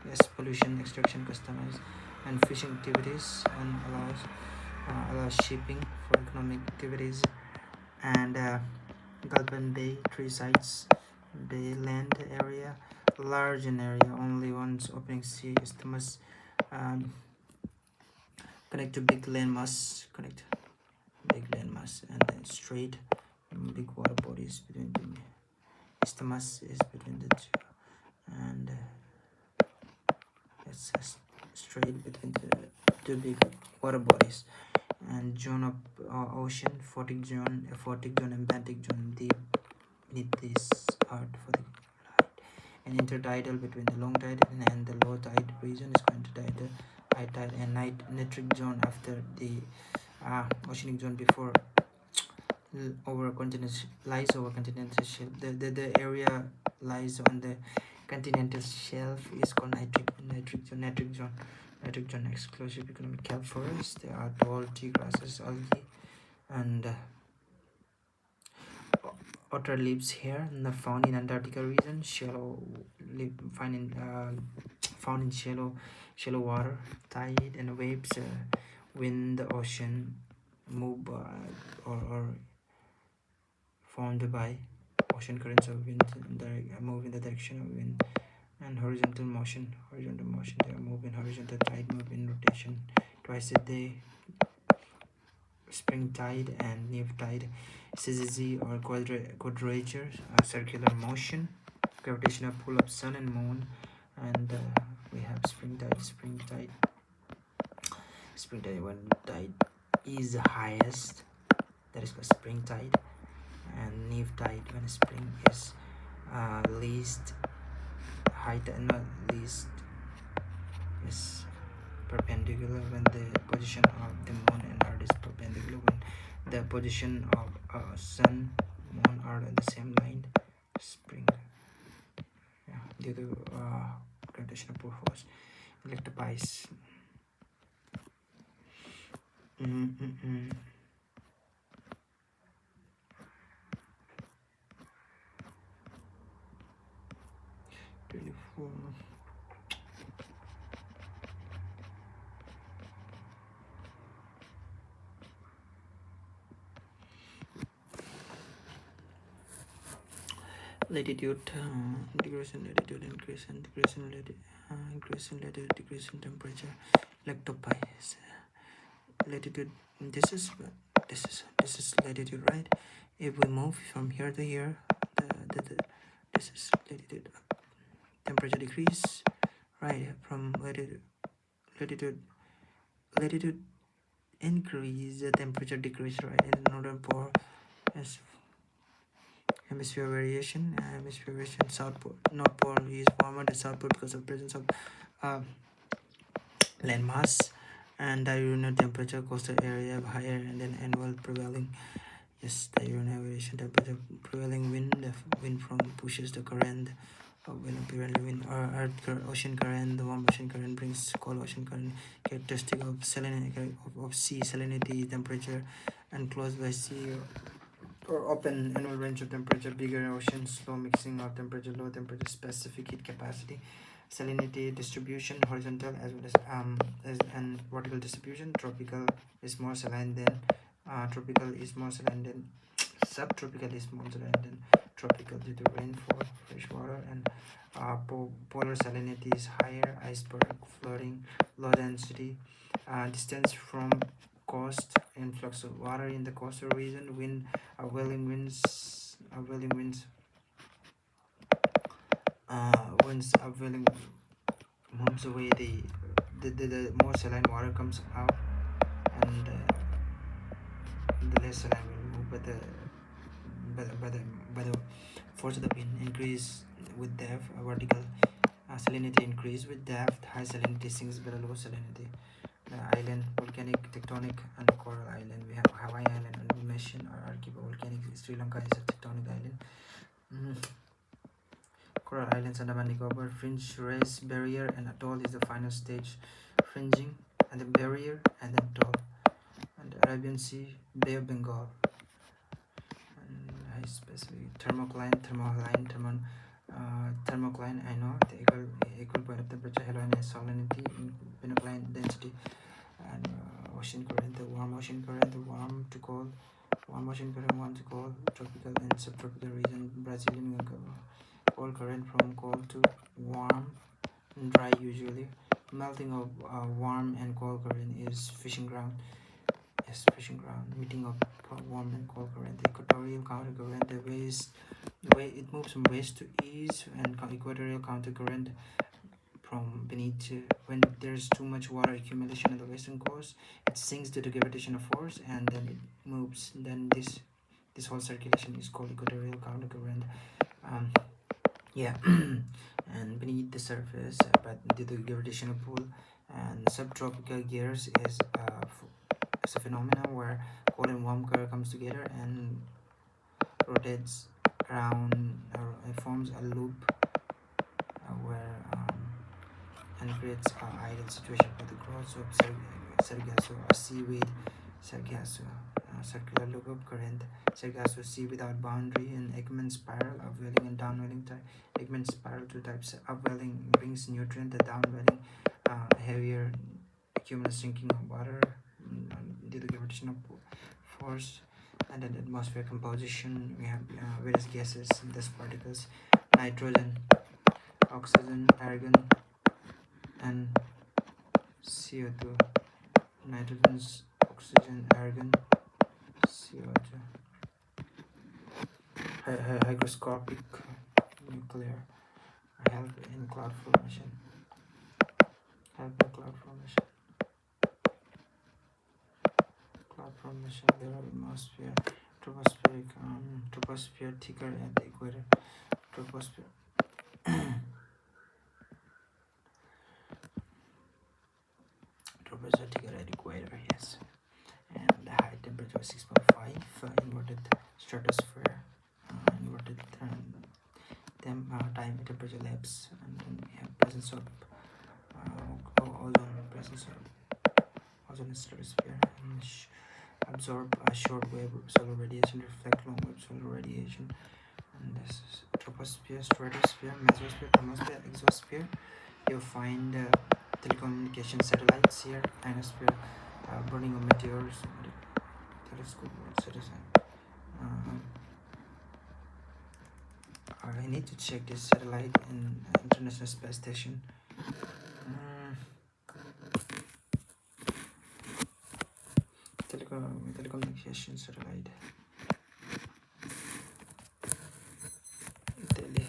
Yes, pollution, extraction, customers, and fishing activities, and allows shipping for economic activities. And Gulpan Bay, 3 sites, bay land area, large in area, only one's opening sea isthmus, um, connect to big landmass, and then strait, big water bodies between the isthmus is between the two, and it's a strait between the two big water bodies, and zone of ocean, Photic zone, and Atlantic zone, deep beneath this part for the light, and intertidal between the long tide and the low tide region is called intertidal, high tide and nitric zone after the oceanic zone before over continental lies over continental shelf. The area lies on the continental shelf is called nitric zone exclusive economic kelp forest. There are tall tea grasses, algae, and otter lives here, not found in Antarctica region. Found in shallow water. Tide and waves when the ocean move or formed by ocean currents of wind move in the direction of wind, and horizontal motion. They are moving horizontal tide, move in rotation twice a day. Spring tide and neap tide, syzygy or quadrature, circular motion, gravitational pull of sun and moon, and we have spring tide when tide is highest, that is called spring tide, and neap tide when spring is least height and not least is perpendicular when the position of the moon and earth is perpendicular, when the position of sun, moon are on the same line. Spring, yeah, due to gravitational pull force, electrifies. Mm-mm-mm. 24. Latitude, decrease in latitude, increase in latitude, increase in latitude, decrease in temperature. Electropies. Latitude. This is latitude, right? If we move from here to here, this is latitude. Temperature decrease, right? From latitude increase, the temperature decrease, right? In the northern pole, as hemisphere variation, south pole, north pole is warmer than south pole because of presence of land mass, and diurnal temperature coastal area higher, and then annual prevailing, yes, diurnal variation temperature, prevailing wind from pushes the current of wind, apparently wind or ocean current. The warm ocean current brings cold ocean current, characteristic of salinity of sea, salinity, temperature, and close by sea or open annual range of temperature, bigger oceans, slow mixing of temperature, low temperature, specific heat capacity, salinity distribution, horizontal as well as and vertical distribution. Tropical is more saline than tropical is more saline than subtropical is more saline than tropical due to rainfall, fresh water, and polar salinity is higher, iceberg flooding, low density, distance from coast, influx of water in the coastal region, wind, whirling winds, whirling moves away the more saline water comes out, and the less saline will move, but by the force of the wind increase with depth, vertical salinity increase with depth, high salinity sinks below low salinity. The island, volcanic, tectonic, and coral island. We have Hawaii Island and Indonesian or archipelago. Volcanic, Sri Lanka is a tectonic island. Coral islands, Andaman Nicobar, fringe, race, barrier, and atoll is the final stage. Fringing, and the barrier, and the atoll. And the Arabian Sea, Bay of Bengal. And high specific thermocline, thermocline, I know the equal point of temperature, Hellenic salinity, pinocline density, and ocean current, the warm ocean current, the warm to cold, warm ocean current, warm to cold, tropical and subtropical region, Brazilian Cold current from cold to warm and dry usually. Melting of warm and cold current is fishing ground. Yes, fishing ground. Meeting of warm and cold current. The equatorial counter current, the way it moves from west to east, and equatorial counter current from beneath. When there's too much water accumulation on the western coast, it sinks due to gravitational force, and then it moves. Then this whole circulation is called equatorial counter current. Um, yeah. And beneath the surface, but due to gravitational pull, and subtropical gears is a phenomenon where cold and warm current comes together and rotates around, it forms a loop where and creates an ideal situation for the growth of Sargasso, a seaweed. Sargasso, circular loop of current. Sargasso sea without boundary, and Ekman spiral, upwelling and downwelling type. Ekman spiral, two types. Upwelling brings nutrient, the downwelling heavier cumulus sinking of water due to gravitational force. And then atmosphere composition, we have various gases, dust particles, nitrogen, oxygen, argon, and CO2. Nitrogen, oxygen, argon, CO2. Hygroscopic nuclear help in cloud formation. Cloud formation. There are atmosphere, troposphere thicker at the equator. Troposphere. Troposphere thicker at equator. Yes. And the high temperature 6.5. Inverted stratosphere. Inverted time temperature lapse, and then we have presence of ozone stratosphere, and absorb short wave solar radiation, reflect long wave solar radiation. And this is troposphere, stratosphere, mesosphere, thermosphere, exosphere. You'll find telecommunication satellites here, ionosphere, burning of meteors, telescope, citizen. I need to check this satellite in International Space Station. Telecommunication satellite. Italy.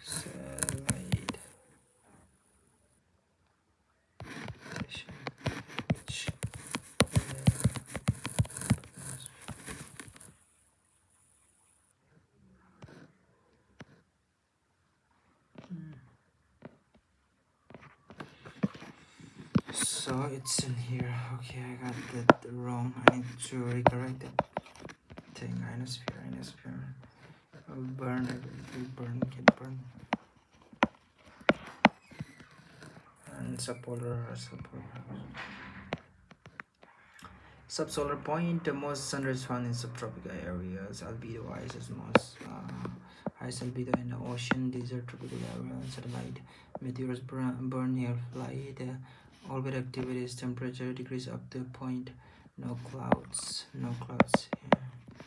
Satellite station. So it's in here. Okay, I got that wrong. I need to recorrect that thing. Ionosphere. Burn it. Get burned. And subsolar point. The most sunrise found in subtropical areas. Albedo ice is most highest albedo in the ocean, desert, tropical area. Satellite meteors burn near flight. Orbit activities, temperature decrease up to point. No clouds. Yeah.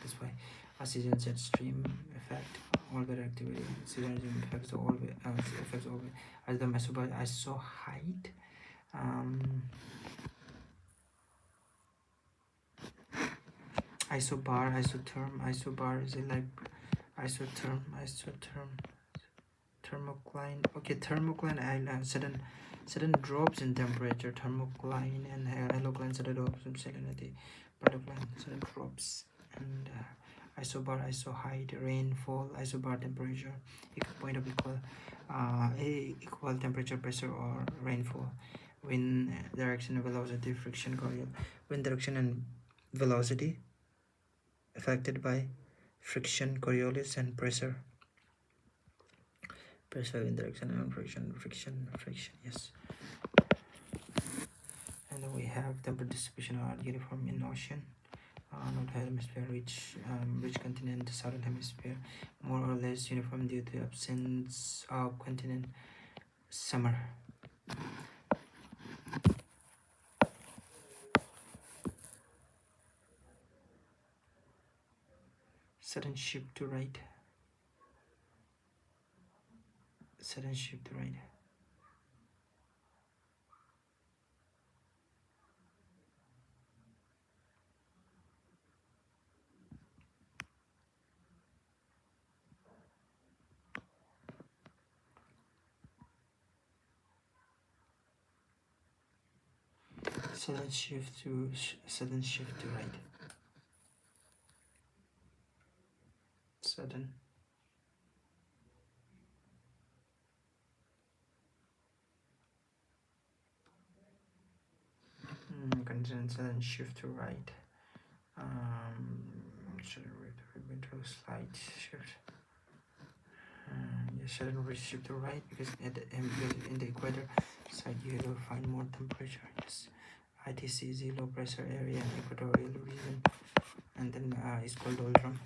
That's why oxygen jet stream effect. Orbit activity. Oxygen affects the orbit. Affects orbit. As the iso height. Isobar, isobar is it like isotherm, thermocline. Okay, thermocline and sudden drops in temperature, thermocline, and halocline sudden drops in salinity, pedocline sudden drops, and isobar, isoheight, rainfall, isobar temperature, point of equal temperature, pressure, or rainfall. Wind direction, velocity, friction, wind direction and velocity affected by friction, Coriolis, and pressure. Pressure in direction and friction, yes. And then we have temperature distribution are uniform in ocean, northern hemisphere, rich continent, southern hemisphere, more or less uniform due to absence of continent, summer. Sudden shift to right. Sudden shift to right. Sudden shift to right. Sudden. Consider sudden shift to right. Accelerate slight shift. Yeah, sudden shift to right because in the equator side you will find more temperature. Yes, ITC is the low pressure area in equatorial region, and then it's called doldrum,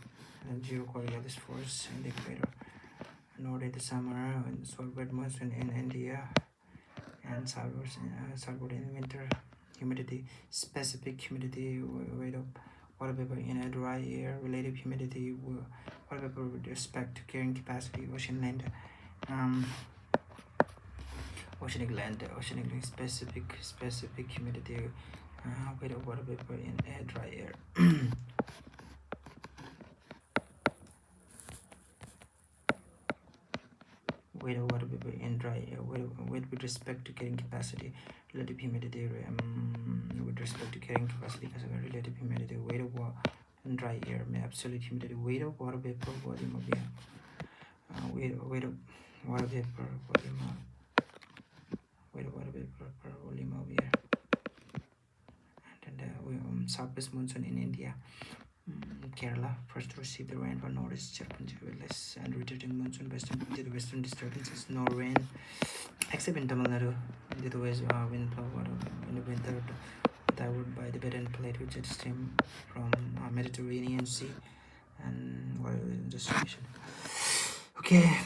and zero Coriolis force in the equator. Nord in the summer, and southward monsoon in India, and southward in winter. Humidity, specific humidity, weight of water vapor in a dry air, relative humidity, water vapor with respect to carrying capacity, oceanic land, specific humidity, weight of water vapor in a dry air. Weight of water vapor in dry air, weight with respect to carrying capacity, relative humidity, with respect to carrying capacity, relative humidity, weight of water in dry air, absolute humidity, weight of water vapor, volume of air, weight of water vapor, volume of weight of water vapor per volume of air. And then southwest monsoon in India. Kerala first to receive the rainfall, northeast Japan less, and returning monsoon to the western disturbances, no rain except in Tamil Nadu. Due to wind power in the winter diverted by the Tibetan plate with jet stream from Mediterranean Sea and distribution. Okay.